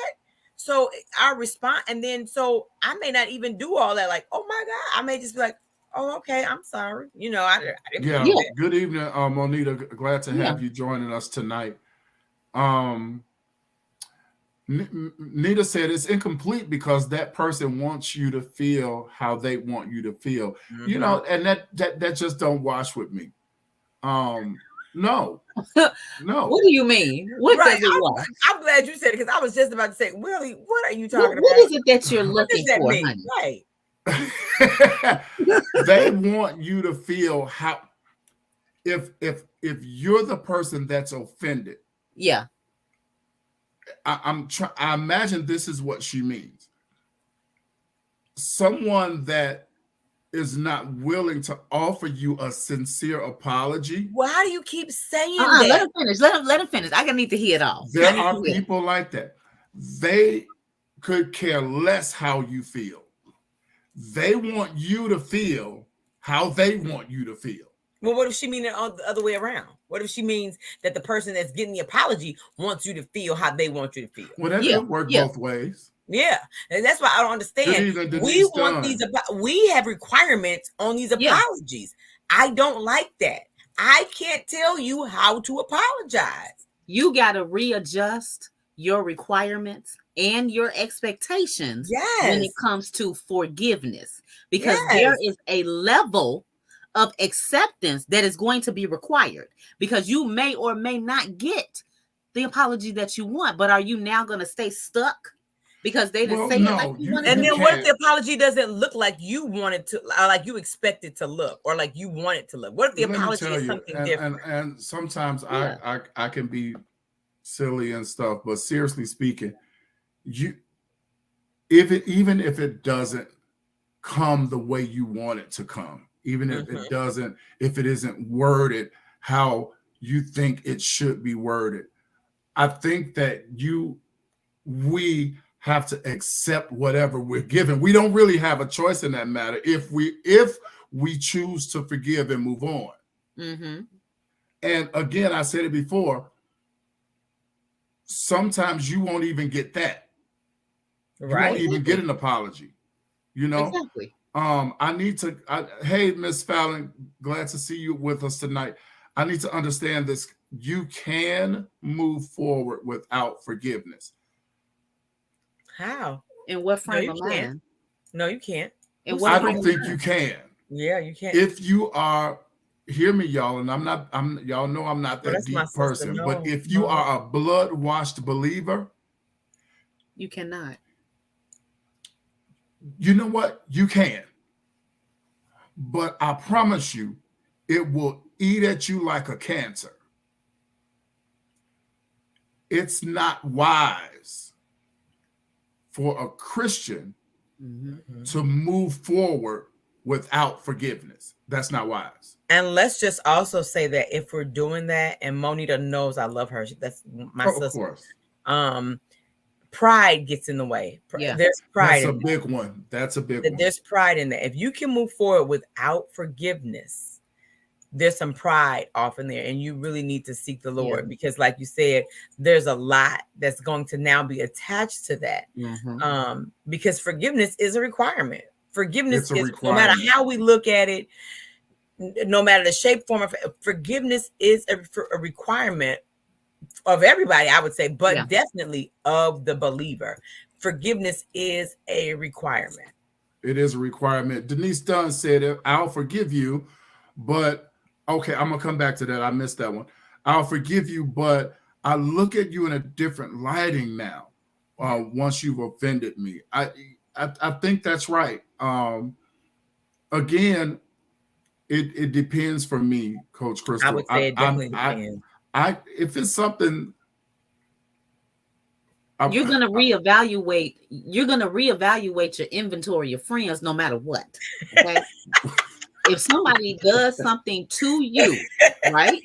C: So our response, and then so I may not even do all that. Like, oh my God, I may just be like, oh, okay, I'm sorry. You know, I didn't.
A: Yeah. Good evening, Monita. Glad to have you joining us tonight. Nita said it's incomplete because that person wants you to feel how they want you to feel. You know, and that just don't wash with me. No.
B: What do you mean? What does it want?
C: I'm glad you said it, because I was just about to say, Willie, what are you talking about?
B: What is it that you're looking for, honey?
C: Right.
A: They want you to feel how, if you're the person that's offended.
B: Yeah.
A: I imagine this is what she means. Someone that is not willing to offer you a sincere apology.
C: Why do you keep saying that?
B: Let him finish. Let him finish. I need to hear it all.
A: There are people like that. They could care less how you feel. They want you to feel how they want you to feel.
C: Well, what if she means it the other way around? What if she means that the person that's getting the apology wants you to feel how they want you to feel?
A: Well, that could work both ways.
C: Yeah, and that's why I don't understand. We want these. We have requirements on these apologies. I don't like that. I can't tell you how to apologize.
B: You got to readjust your requirements and your expectations when it comes to forgiveness, because there is a level of acceptance that is going to be required, because you may or may not get the apology that you want, but are you now going to stay stuck because they didn't say it like you wanted?
C: And then what if the apology doesn't look like you want it to, or like you expect it to look, or like you want it to look? What if the apology is something different?
A: And sometimes I can be silly and stuff, but seriously speaking, even if it doesn't come the way you want it to come, even if it isn't worded how you think it should be worded, I think that we have to accept whatever we're given. We don't really have a choice in that matter if we choose to forgive and move on. And again, I said it before, sometimes you won't even get that. You won't even get an apology. You know?
B: Exactly.
A: Hey, Miss Fallon, glad to see you with us tonight. I need to understand this. You can move forward without forgiveness.
C: How?
B: In what frame of mind?
C: No, you can't.
A: I don't think you can.
C: Yeah, you can't.
A: If you are, hear me, y'all, and y'all know I'm not that deep person, but if you are a blood-washed believer,
B: you cannot.
A: You know what? You can. But I promise you, it will eat at you like a cancer. It's not wise for a Christian to move forward without forgiveness. That's not wise.
C: And let's just also say that if we're doing that, and Monita knows I love her, that's my sister. Of course. Pride gets in the way.
B: Yeah.
C: There's pride.
A: That's a big one. That's a big one.
C: There's pride in that. If you can move forward without forgiveness, there's some pride off in there, and you really need to seek the Lord,
B: Yeah.
C: because like you said, there's a lot that's going to now be attached to that. Because forgiveness is a requirement. Forgiveness
A: It's a
C: is, no matter
A: requirement.
C: how we look at it, no matter the shape, form of forgiveness is a requirement of everybody, I would say, but
B: Yeah.
C: definitely of the believer. Forgiveness is a requirement.
A: It is a requirement. Denise Dunn said, I'll forgive you, but okay, I'm gonna come back to that. I missed that one. I'll forgive you, but I look at you in a different lighting now. Once you've offended me, I think that's right. Again, it depends for me, Coach
C: I
A: Crystal.
C: would say it definitely depends.
A: If it's something,
B: You're gonna reevaluate. You're gonna reevaluate your inventory of friends, no matter what. Okay. If somebody does something to you, right?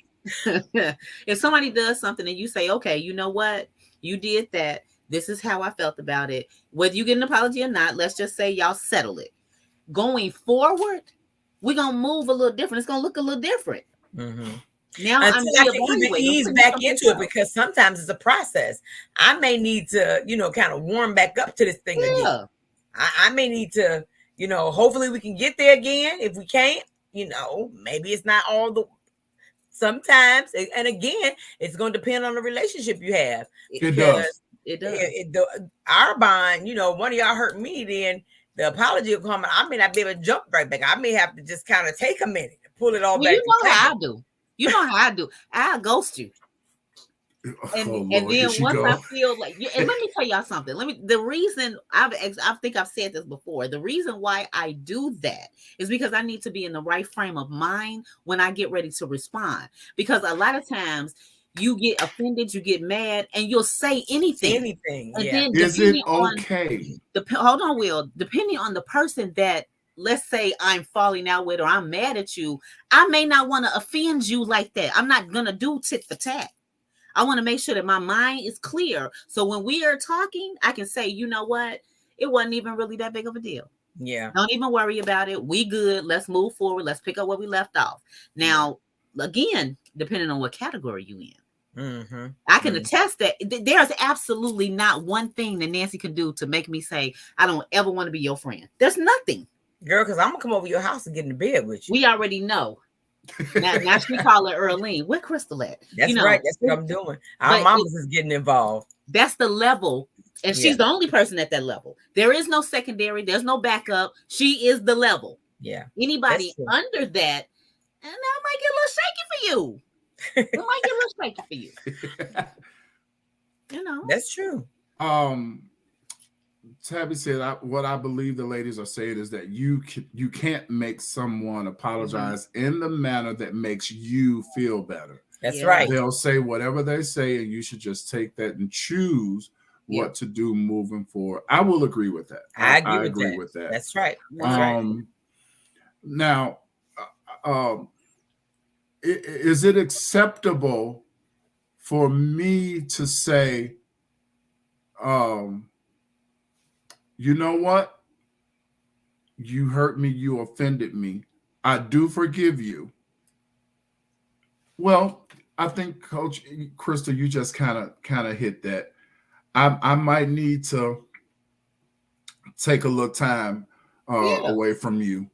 B: If somebody does something and you say, okay, you know what? You did that. This is how I felt about it. Whether you get an apology or not, let's just say y'all settle it. Going forward, we're gonna move a little different. It's gonna look a little different. Now
C: Until I can even
B: reevaluating.
C: ease back into it, because sometimes it's a process. I may need to, kind of warm back up to this thing again. I may need to, hopefully we can get there again. If we can't, maybe it's not all the sometimes, and again, it's going to depend on the relationship you have.
A: It does.
B: It does.
C: Our bond, one of y'all hurt me, then the apology will come. I may not be able to jump right back. I may have to just kind of take a minute to pull it all back.
B: You know how I do. You know how I do. I'll ghost you. And then once I feel like, and let me tell y'all something. The reason I think I've said this before. The reason why I do that is because I need to be in the right frame of mind when I get ready to respond. Because a lot of times you get offended, you get mad, and you'll say anything.
C: And
A: then is it okay?
B: Hold on, Will. Depending on the person that, let's say, I'm falling out with, or I'm mad at you, I may not want to offend you like that. I'm not gonna do tit for tat. I want to make sure that my mind is clear. So when we are talking, I can say, you know what? It wasn't even really that big of a deal.
C: Yeah.
B: Don't even worry about it. We good. Let's move forward. Let's pick up where we left off. Now, again, depending on what category you in. I can attest that there's absolutely not one thing that Nancy can do to make me say, I don't ever want to be your friend. There's nothing.
C: Girl, because I'm going to come over your house and get in bed with you.
B: We already know. Now she call her Earlene. Where Crystal at?
C: That's right. That's what I'm doing. Our mamas is getting involved.
B: That's the level. And she's the only person at that level. There is no secondary. There's no backup. She is the level.
C: Yeah.
B: Anybody under that, and that might get a little shaky for you. It might get a little shaky for you.
C: That's true.
A: Tabby said, what I believe the ladies are saying is that you can't make someone apologize in the manner that makes you feel better.
C: That's right.
A: They'll say whatever they say, and you should just take that and choose what to do moving forward. I will agree with that.
C: I agree with that. That's right. That's right.
A: Now, is it acceptable for me to say, you know what? You hurt me. You offended me. I do forgive you. Well, I think, Coach Crystal, you just kind of hit that. I might need to take a little time away from you,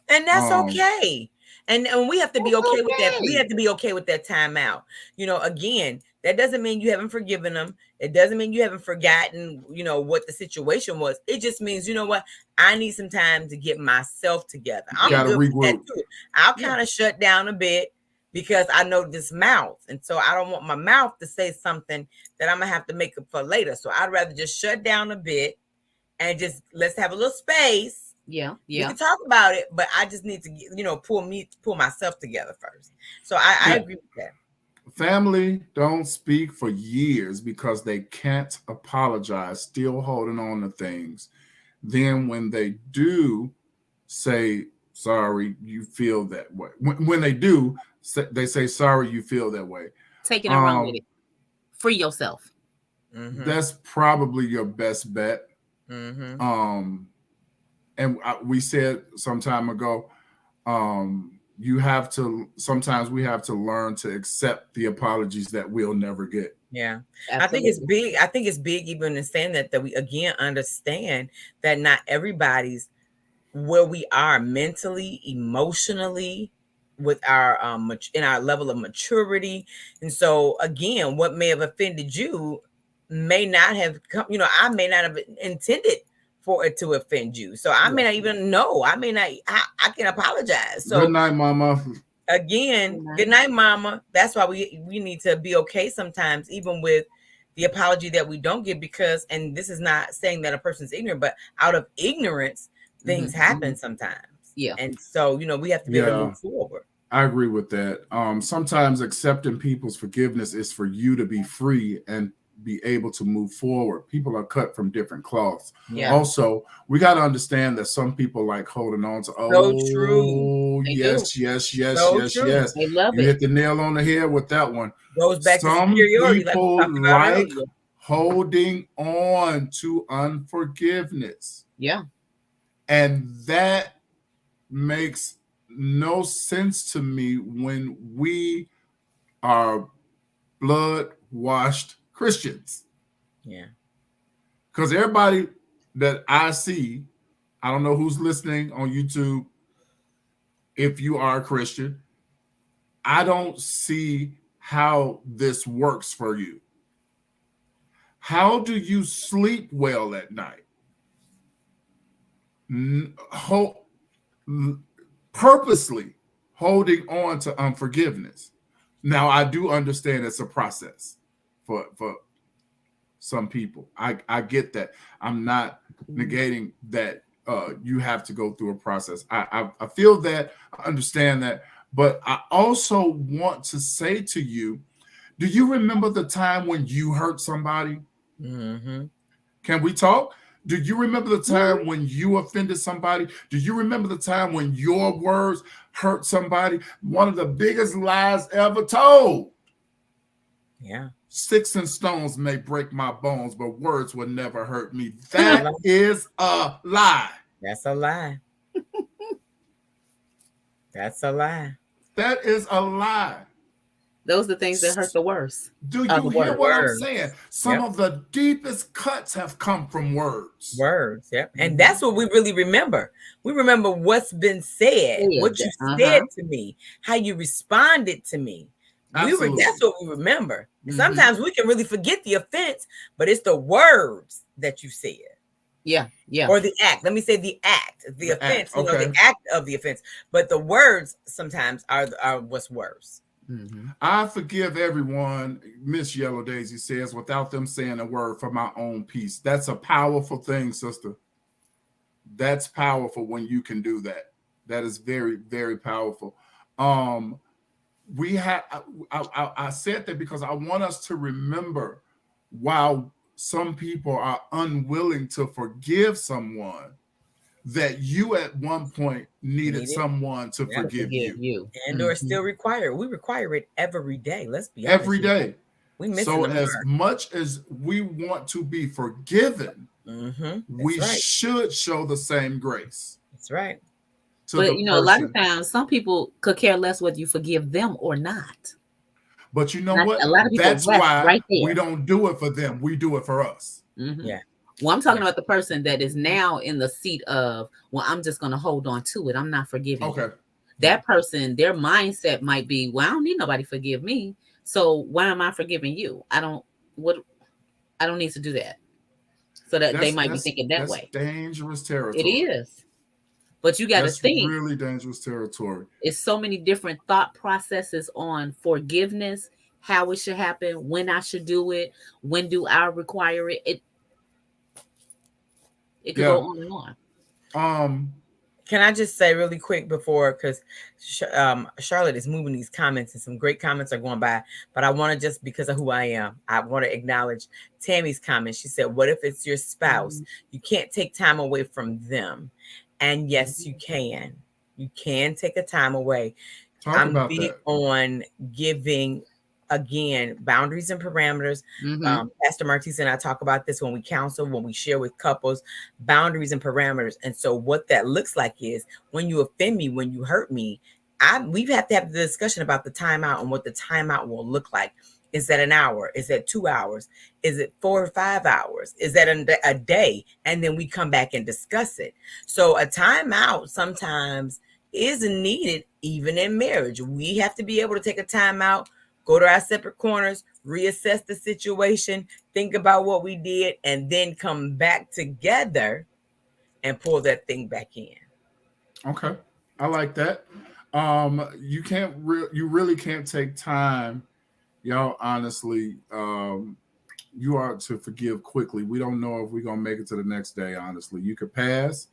C: and that's okay. And we have to be okay with that. We have to be okay with that time out. Again, that doesn't mean you haven't forgiven them. It doesn't mean you haven't forgotten, what the situation was. It just means, you know what? I need some time to get myself together. I'm good with that too. I'll kind of shut down a bit because I know this mouth. And so I don't want my mouth to say something that I'm going to have to make up for later. So I'd rather just shut down a bit and just let's have a little space.
B: Yeah.
C: We can talk about it, but I just need to, pull myself together first. So I agree with that.
A: Family don't speak for years because they can't apologize, still holding on to things. Then when they do say, sorry, you feel that way. When they do, they say, sorry, you feel that way.
B: Taking it wrong with it. Free yourself.
A: That's probably your best bet. And we said some time ago sometimes we have to learn to accept the apologies that we'll never get.
C: Yeah.
B: Absolutely.
C: I think it's big. I think it's big even in saying that we again understand that not everybody's where we are mentally, emotionally, with our in our level of maturity. And so again, what may have offended you may not have come, I may not have intended for it to offend you. So I may not even know. I may not I can apologize. So
A: good night, mama.
C: Again, good night, mama. That's why we need to be okay sometimes, even with the apology that we don't get, because, and this is not saying that a person's ignorant, but out of ignorance, things happen sometimes.
B: Yeah.
C: And so, we have to be able to move forward.
A: I agree with that. Sometimes accepting people's forgiveness is for you to be free and be able to move forward. People are cut from different cloths.
C: Yeah.
A: Also, we got to understand that some people like holding on to,
C: true.
A: Yes.
B: They love
A: you
B: it.
A: hit the nail on the head with that one.
C: Goes back to
A: Some
C: superiority,
A: people
C: like we talked about
A: like
C: earlier.
A: holding on to unforgiveness.
B: Yeah.
A: And that makes no sense to me when we are blood-washed Christians.
C: Yeah.
A: Because everybody that I see, I don't know who's listening on YouTube, if you are a Christian, I don't see how this works for you. How do you sleep well at night? Purposely holding on to unforgiveness. Now, I do understand it's a process for some people. I get that. I'm not negating that you have to go through a process. I feel that, I understand that, but I also want to say to you, do you remember the time when you hurt somebody?
C: Mm-hmm.
A: Can we talk? Do you remember the time when you offended somebody? Do you remember the time when your words hurt somebody? One of the biggest lies ever told.
C: Yeah.
A: Sticks and stones may break my bones, but words will never hurt me. That is a lie.
C: That's a lie. That's a lie.
A: That is a lie.
B: Those are the things that hurt the worst.
A: Do you hear what I'm saying? Some of the deepest cuts have come from words.
C: Words, yeah. And that's what we really remember. We remember what's been said, what you said to me, how you responded to me. That's what we remember. Sometimes we can really forget the offense, but it's the words that you said.
B: Yeah, yeah.
C: Or the act. Let me say the act, the offense, the act of the offense. But the words sometimes are what's worse.
A: I forgive everyone, Miss Yellow Daisy says, without them saying a word, for my own peace. That's a powerful thing, sister. That's powerful when you can do that. That is very, very powerful. I said that because I want us to remember, while some people are unwilling to forgive someone, that you at one point needed someone to forgive you.
C: And or still require. We require it every day. Let's be
A: honest. Every day.
C: We miss
A: so as much as we want to be forgiven, we should show the same grace.
C: That's right.
B: But a lot of times some people could care less whether you forgive them or not.
A: But you know what?
B: A lot of people,
A: that's why we don't do it for them. We do it for us.
C: Yeah.
B: Well, I'm talking about the person that is now in the seat of, well, I'm just going to hold on to it. I'm not forgiving.
A: Okay.
B: You. That person, their mindset might be, well, I don't need nobody to forgive me. So why am I forgiving you? I don't need to do that. So that they might be thinking that way.
A: Dangerous territory.
B: It is. But you got to think.
A: Really dangerous territory.
B: It's so many different thought processes on forgiveness, how it should happen, when I should do it, when do I require it. It could go on and on.
C: Can I just say really quick before, because Charlotte is moving these comments and some great comments are going by, but I want to, just because of who I am, I want to acknowledge Tammy's comment. She said, what if it's your spouse? You can't take time away from them. And yes, you can. You can take a time away. I'm big on giving, again, boundaries and parameters. Pastor Martisa and I talk about this when we counsel, when we share with couples, boundaries and parameters. And so what that looks like is, when you offend me, when you hurt me, we've had to have the discussion about the timeout and what the timeout will look like. Is that an hour? Is that 2 hours? Is it 4 or 5 hours? Is that a day? And then we come back and discuss it. So a timeout sometimes is needed, even in marriage. We have to be able to take a timeout, go to our separate corners, reassess the situation, think about what we did, and then come back together and pull that thing back in.
A: Okay, I like that. You really can't take time, y'all. Honestly, you are to forgive quickly. We don't know if we're gonna make it to the next day. Honestly, you could pass,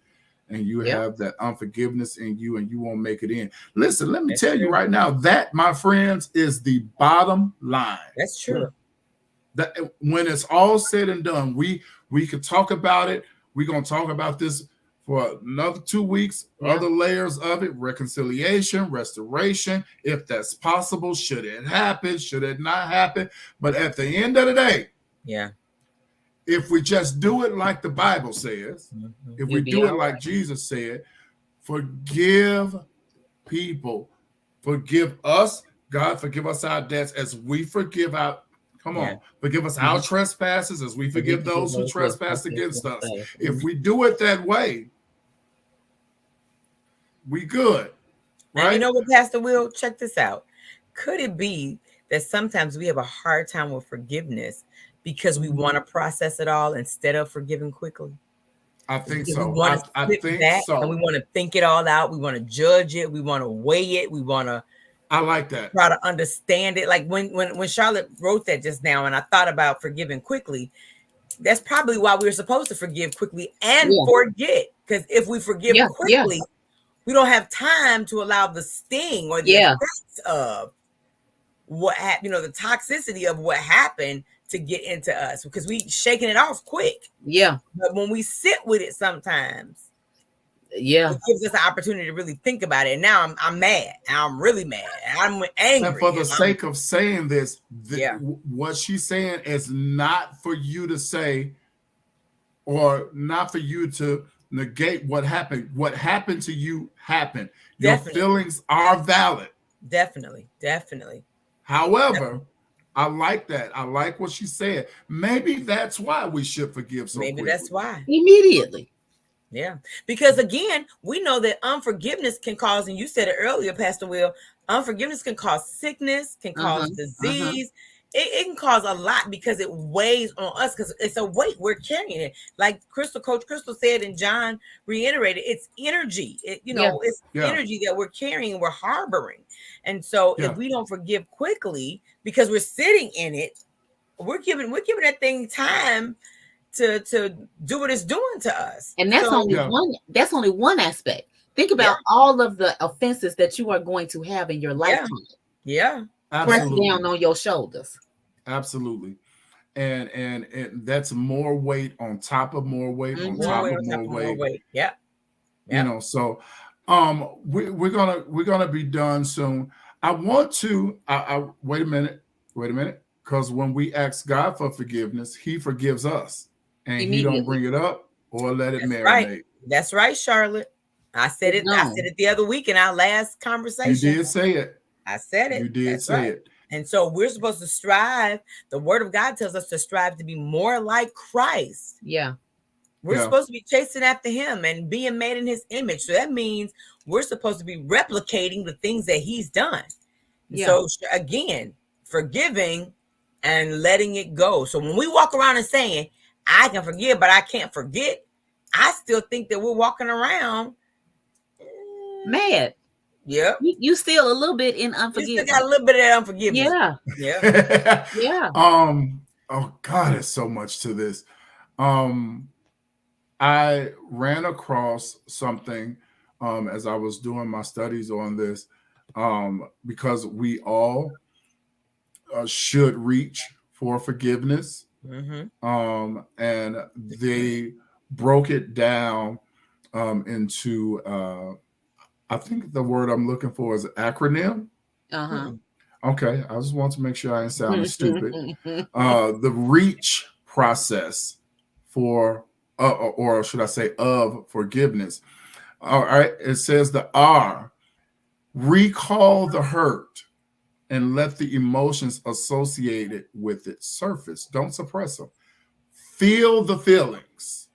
A: and you have that unforgiveness in you, and you won't make it in. Listen, let me tell you right now, that, my friends, is the bottom line.
C: That's true.
A: That when it's all said and done, we could talk about it. We're gonna talk about this for another 2 weeks, other layers of it, reconciliation, restoration, if that's possible. Should it happen? Should it not happen? But at the end of the day, if we just do it like the Bible says, if we do it like Jesus said, forgive people, forgive us, God, forgive us our debts as we forgive our, forgive us our trespasses as we forgive those who trespass against us. If we do it that way, we good, right?
C: And you know what, Pastor Will, check this out. Could it be that sometimes we have a hard time with forgiveness because we want to process it all instead of forgiving quickly?
A: I think
C: because
A: so. I think so.
C: And we want to think it all out. We want to judge it. We want to weigh it. We want to.
A: I like that.
C: Try to understand it. Like when Charlotte wrote that just now, and I thought about forgiving quickly. That's probably why we're supposed to forgive quickly and forget. Because if we forgive quickly, we don't have time to allow the sting or the effects of what happened, the toxicity of what happened to get into us, because we shaking it off quick.
B: Yeah.
C: But when we sit with it sometimes, it gives us an opportunity to really think about it. And now I'm mad. I'm really mad. I'm angry.
A: And for the sake of saying this, what she's saying is not for you to say, or not for you to negate what happened. What happened to you happened. Your feelings are valid.
C: Definitely.
A: However, I like that. I like what she said. Maybe that's why we should forgive so quickly.
C: That's why.
B: Immediately.
C: Yeah. Because again, we know that unforgiveness can cause, and you said it earlier, Pastor Will, unforgiveness can cause sickness, can cause disease. It can cause a lot because it weighs on us, because it's a weight we're carrying it. Like Coach Crystal said, and John reiterated, it's energy. It's energy that we're carrying, we're harboring. And so if we don't forgive quickly because we're sitting in it, we're giving that thing time to do what it's doing to us.
B: And that's only one aspect. Think about all of the offenses that you are going to have in your lifetime.
C: Yeah.
B: Press down on your shoulders.
A: Absolutely. And that's more weight on top of more weight on top of more weight.
C: Yeah.
A: So we're gonna be done soon. I want to wait a minute, because when we ask God for forgiveness, He forgives us, and He don't bring it up or let it marinate.
C: Right. That's right, Charlotte. I said it. I said it the other week in our last conversation.
A: You did say it.
C: I said it.
A: You did say it.
C: And so we're supposed to strive. The Word of God tells us to strive to be more like Christ.
B: Yeah.
C: We're supposed to be chasing after Him and being made in His image. So that means we're supposed to be replicating the things that He's done. Yeah. So again, forgiving and letting it go. So when we walk around and saying, I can forgive, but I can't forget, I still think that we're walking around
B: mad.
C: Yeah.
B: You still a little bit in unforgiveness.
C: You still got a little bit of that unforgiveness.
B: Yeah. Yeah.
A: Oh God, there's so much to this. I ran across something as I was doing my studies on this, because we all should reach for forgiveness. And they broke it down into I think the word I'm looking for is acronym. Okay, I just want to make sure I ain't sounding stupid. The reach process for, or should I say, of forgiveness. All right, it says the R, Recall the hurt and let the emotions associated with it surface. Don't suppress them. Feel the feelings.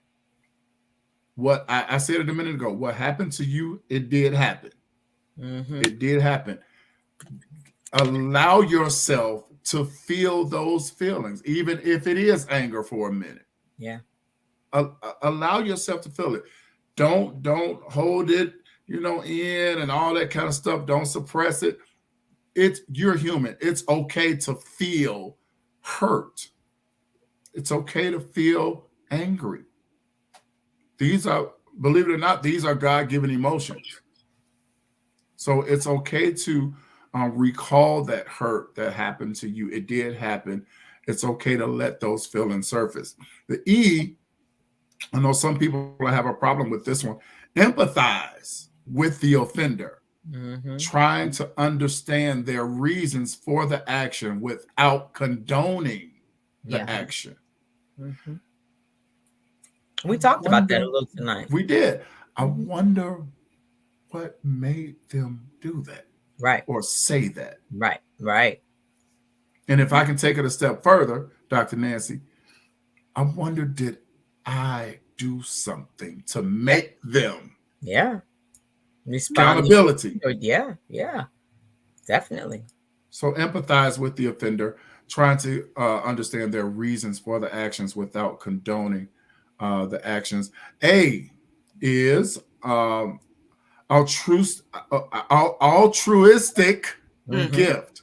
A: What I said it a minute ago, what happened to you, it did happen. It did happen. Allow yourself to feel those feelings, even if it is anger for a minute.
C: Yeah.
A: Allow yourself to feel it. Don't hold it, in and all that kind of stuff. Don't suppress it. You're human. It's okay to feel hurt. It's okay to feel angry. These are, believe it or not, these are God-given emotions. So it's okay to recall that hurt that happened to you. It did happen. It's okay to let those feelings surface. The E, I know some people have a problem with this one. Empathize with the offender, trying to understand their reasons for the action without condoning the action.
C: We talked about that a little tonight.
A: We did. I wonder what made them do that.
C: Right.
A: Or say that.
C: Right.
A: And if I can take it a step further, Dr. Nancy, I wonder, did I do something to make them?
C: Yeah. Respond.
A: Accountability.
C: Yeah. Definitely.
A: So empathize with the offender, trying to understand their reasons for the actions without condoning the actions. A is altruistic gift.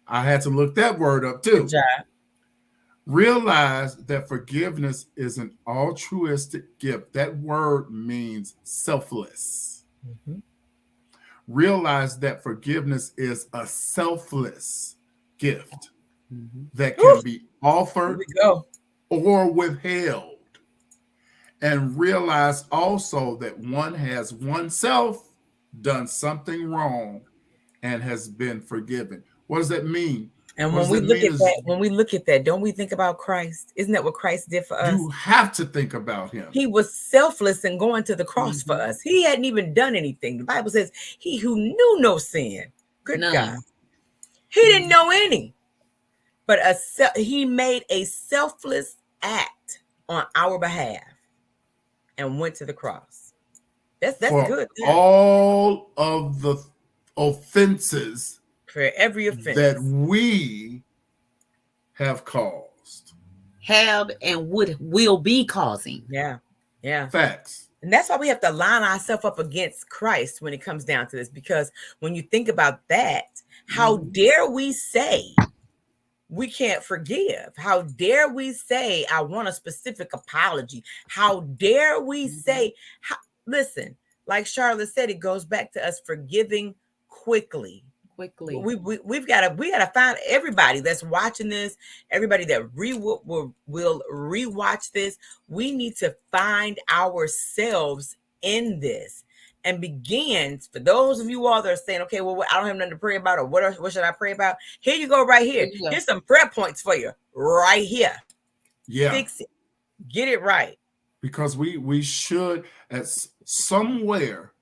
A: I had to look that word up too.
C: Good job.
A: Realize that forgiveness is an altruistic gift. That word means selfless. Realize that forgiveness is a selfless gift that can be offered or withheld. And realize also that one has oneself done something wrong and has been forgiven. What does that mean?
C: And when we look at that, don't we think about Christ? Isn't that what Christ did for us?
A: You have to think about him.
C: He was selfless in going to the cross for us. He hadn't even done anything. The Bible says he who knew no sin, good God, he didn't know any, but he made a selfless act on our behalf and went to the cross. That's good.
A: All of the offenses,
C: for every offense
A: that we have caused,
B: and will be causing.
C: Yeah.
A: Facts.
C: And that's why we have to line ourselves up against Christ when it comes down to this, because when you think about that, how dare we say we can't forgive? How dare we say I want a specific apology? How dare we say, listen, like Charlotte said, it goes back to us forgiving quickly. We've got to find everybody that's watching this, everybody that will rewatch this. We need to find ourselves in this and begin. For those of you all that are saying, okay, well, I don't have nothing to pray about, or what should I pray about? Here you go, right here. Here's some prayer points for you, right here.
A: Yeah,
C: fix it, get it right.
A: Because we should, at somewhere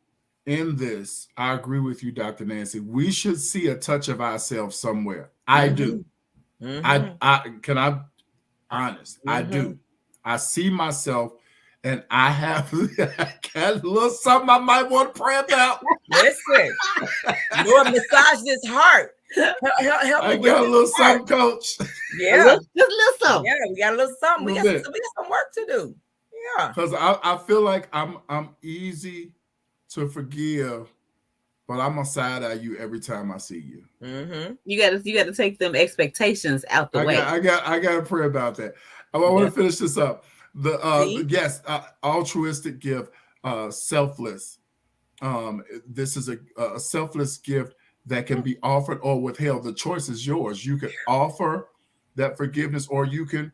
A: in this, I agree with you, Dr. Nancy. We should see a touch of ourselves somewhere. I do. I honest. I do. I see myself, and I have got a little something I might want to pray about.
C: Listen, Lord, massage this heart. Help
A: I got a little something, Coach.
C: Yeah,
B: just a little something.
C: Yeah, we got a little something. We got some work to do. Yeah,
A: because I feel like I'm easy to forgive, but I'm gonna side eye you every time I see you.
B: You gotta take them expectations out the way.
A: I gotta pray about that. I want to finish this up. Altruistic gift, selfless. This is a selfless gift that can be offered or withheld. The choice is yours. You can offer that forgiveness, or you can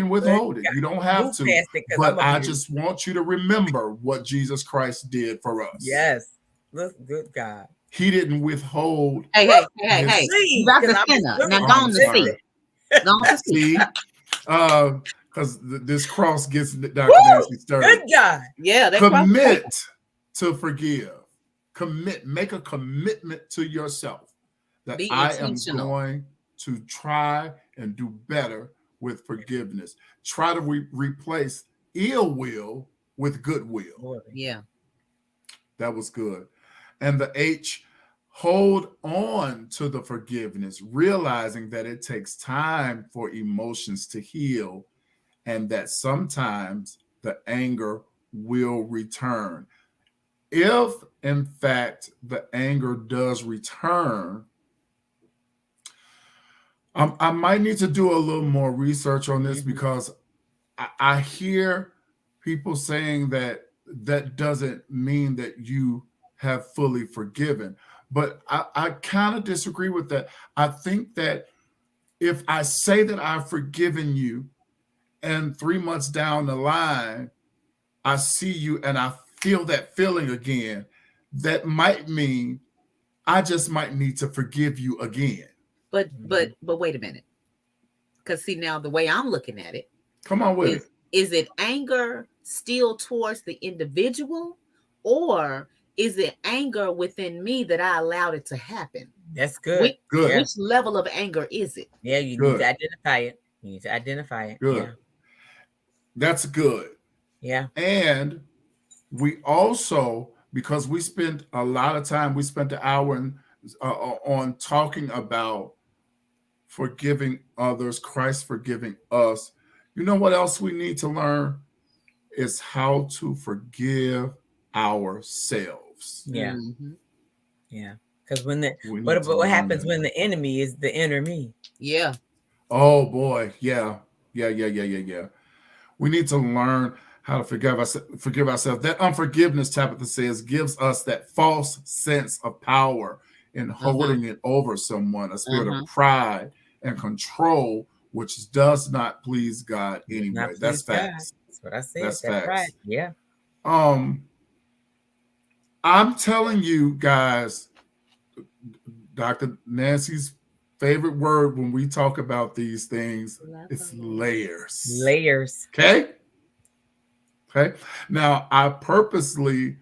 A: withhold it. You don't have to. But I just want you to remember what Jesus Christ did for us.
C: Yes. Look, good God.
A: He didn't withhold.
B: Hey. You got the sinner. Now go on to see. Go on to see.
A: Because this cross gets Dr. Nancy started.
C: Good God.
B: Yeah.
A: Commit to forgive. make a commitment to yourself that
B: Be
A: I am
B: intentional.
A: going to try and do better with forgiveness. Try to replace ill will with goodwill.
B: Yeah.
A: That was good. And the H, hold on to the forgiveness, realizing that it takes time for emotions to heal and that sometimes the anger will return. If, in fact, the anger does return, I might need to do a little more research on this because I hear people saying that doesn't mean that you have fully forgiven. But I kind of disagree with that. I think that if I say that I've forgiven you and 3 months down the line, I see you and I feel that feeling again, that might mean I just might need to forgive you again.
B: But wait a minute. Because see, now the way I'm looking at it,
A: come on with
B: is it anger still towards the individual, or is it anger within me that I allowed it to happen?
C: That's good.
B: Which level of anger is it?
C: Yeah, you need to identify it. You need to identify it.
A: Good.
C: Yeah.
A: That's good.
C: Yeah.
A: And we also, because we spent a lot of time, we spent an hour on talking about forgiving others, Christ forgiving us. You know what else we need to learn is how to forgive ourselves.
C: Yeah. Yeah. Because what happens when the enemy is the inner me?
B: Yeah.
A: Oh boy. Yeah. We need to learn how to forgive ourselves. That unforgiveness, Tabitha says, gives us that false sense of power in holding it over someone, a spirit of pride and control, which does not please God anyway. That's facts.
C: That's what I said.
A: That's facts. Right.
C: Yeah.
A: I'm telling you guys, Dr. Nancy's favorite word when we talk about these things is layers.
C: Layers.
A: Okay. Now, I purposely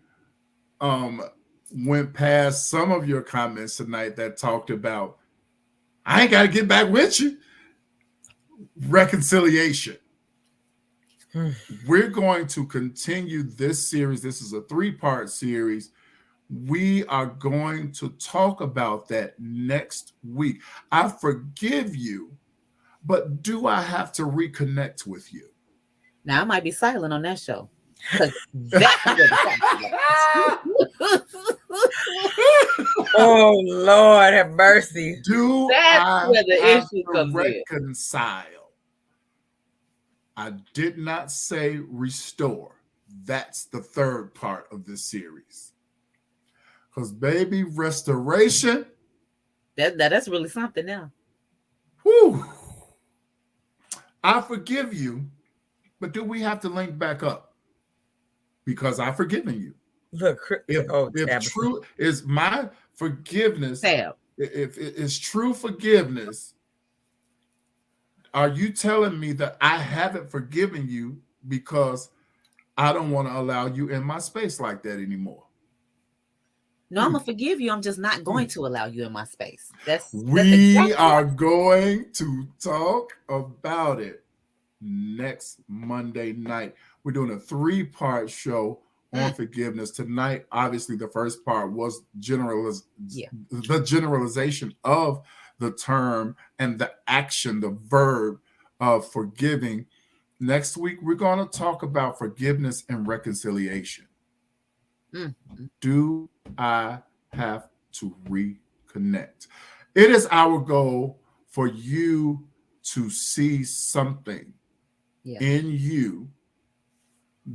A: went past some of your comments tonight that talked about, I ain't got to get back with you. Reconciliation. We're going to continue this series. This is a 3-part series. We are going to talk about that next week. I forgive you, but do I have to reconnect with you?
B: Now I might be silent on that show.
C: Oh Lord, have mercy.
A: That's where the issue comes in. Reconcile. I did not say restore. That's the 3rd part of this series. Because baby, restoration.
B: That's really something now.
A: Whew. I forgive you, but do we have to link back up? Because I've forgiven you.
C: Look,
A: if true is my forgiveness, if it's true forgiveness, are you telling me that I haven't forgiven you because I don't want to allow you in my space like that anymore?
B: No, I'm gonna forgive you. I'm just not going to allow you in my space.
A: We are going to talk about it next Monday night. We're doing a 3-part show on forgiveness tonight. Obviously, the first part was the generalization of the term and the action, the verb of forgiving. Next week, we're going to talk about forgiveness and reconciliation. Do I have to reconnect? It is our goal for you to see something in you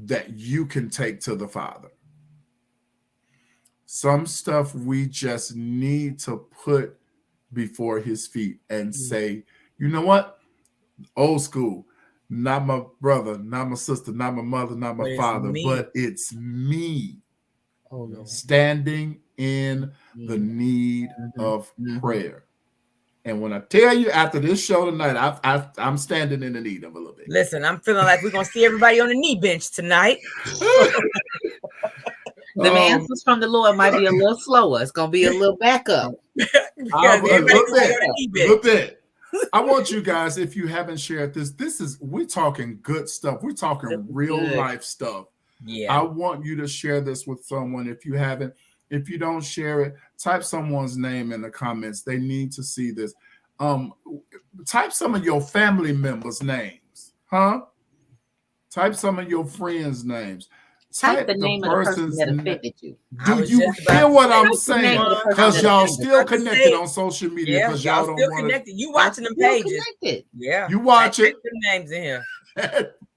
A: that you can take to the Father. Some stuff we just need to put before his feet and say, you know what? Old school, not my brother, not my sister, not my mother, not my father, but it's me standing in the need of prayer. And when I tell you after this show tonight, I'm standing in the need of a little bit.
C: Listen, I'm feeling like we're going to see everybody on the knee bench tonight.
B: The answers from the Lord might be a little slower. It's gonna be a little backup.
A: Look at. I want you guys, if you haven't shared this, we're talking good stuff. We're talking real life stuff.
C: Yeah.
A: I want you to share this with someone. If you haven't, if you don't share it, type someone's name in the comments. They need to see this. Type some of your family members' names, huh? Type some of your friends' names.
B: Type the name of the person that offended you.
A: Do you hear what I'm saying? Because y'all still connected on social media. Because y'all don't
C: still
A: want
C: connected. You watching them pages? Yeah,
A: you watch it.
C: Put them names in here.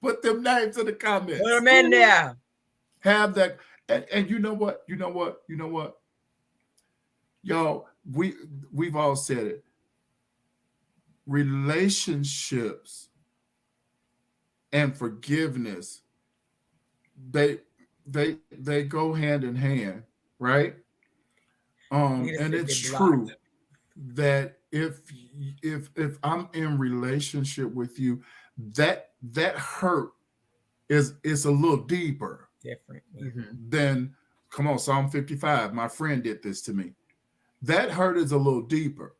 A: Put them names in the comments.
C: Put them in there.
A: Have that, and you know what? You know what? You know what? Y'all, we've all said it. Relationships and forgiveness, they go hand in hand, right? And it's true that if I'm in relationship with you, that hurt is a little deeper,
C: different
A: than, come on, Psalm 55. My friend did this to me. That hurt is a little deeper,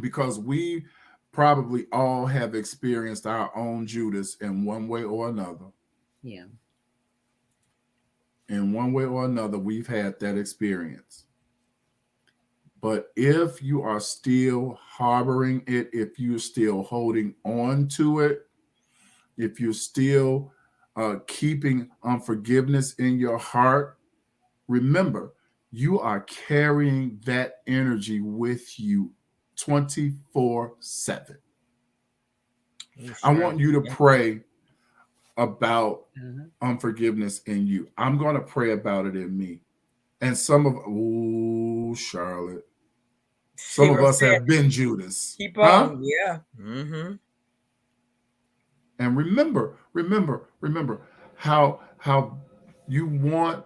A: because we probably all have experienced our own Judas in one way or another.
B: Yeah.
A: In one way or another, we've had that experience. But if you are still harboring it, if you're still holding on to it, if you're still keeping unforgiveness in your heart, remember, you are carrying that energy with you 24/7. I want you to pray about unforgiveness in you. I'm going to pray about it in me. And Charlotte, some of us have been Judas.
C: Keep on, yeah. Mm-hmm.
A: And remember how you want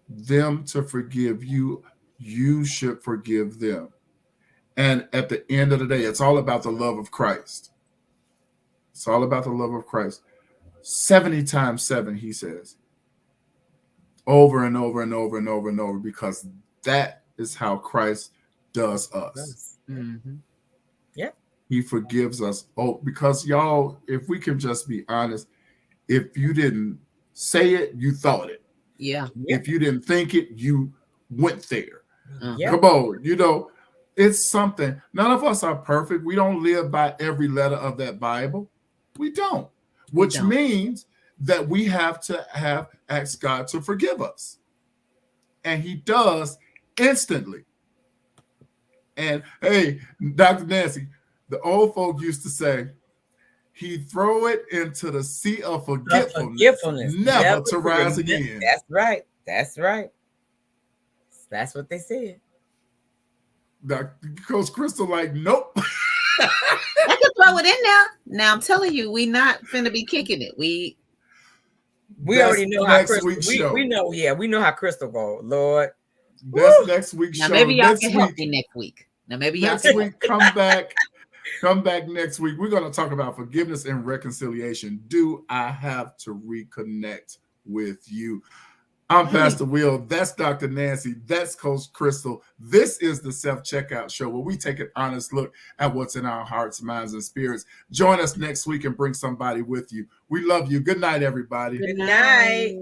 A: them to forgive you. You should forgive them. And at the end of the day, it's all about the love of Christ. It's all about the love of Christ. 70 times 7, he says. Over and over and over and over and over, because that is how Christ does us.
B: Mm-hmm.
C: Yeah.
A: He forgives us. Oh, because y'all, if we can just be honest, if you didn't say it, you thought it.
B: Yeah.
A: If you didn't think it, you went there.
C: Yeah.
A: Come on, it's something. None of us are perfect. We don't live by every letter of that Bible. We don't. Which means that we have to ask God to forgive us. And he does instantly. And hey, Dr. Nancy, the old folk used to say, he throw it into the sea of forgetfulness. Never to rise again.
C: That's right. That's right. That's what they said.
A: Coach Crystal, like, nope.
B: I can throw it in there. Now I'm telling you, we not finna be kicking it. We
C: already know how Crystal. We know how Crystal go, Lord.
A: That's next week's show.
B: Now maybe y'all can help me next week. Now maybe y'all
A: next week. Come back next week. We're going to talk about forgiveness and reconciliation. Do I have to reconnect with you? I'm Pastor Will. That's Dr. Nancy. That's Coach Crystal. This is the Self-Checkout Show, where we take an honest look at what's in our hearts, minds, and spirits. Join us next week and bring somebody with you. We love you. Good night, everybody.
C: Good night.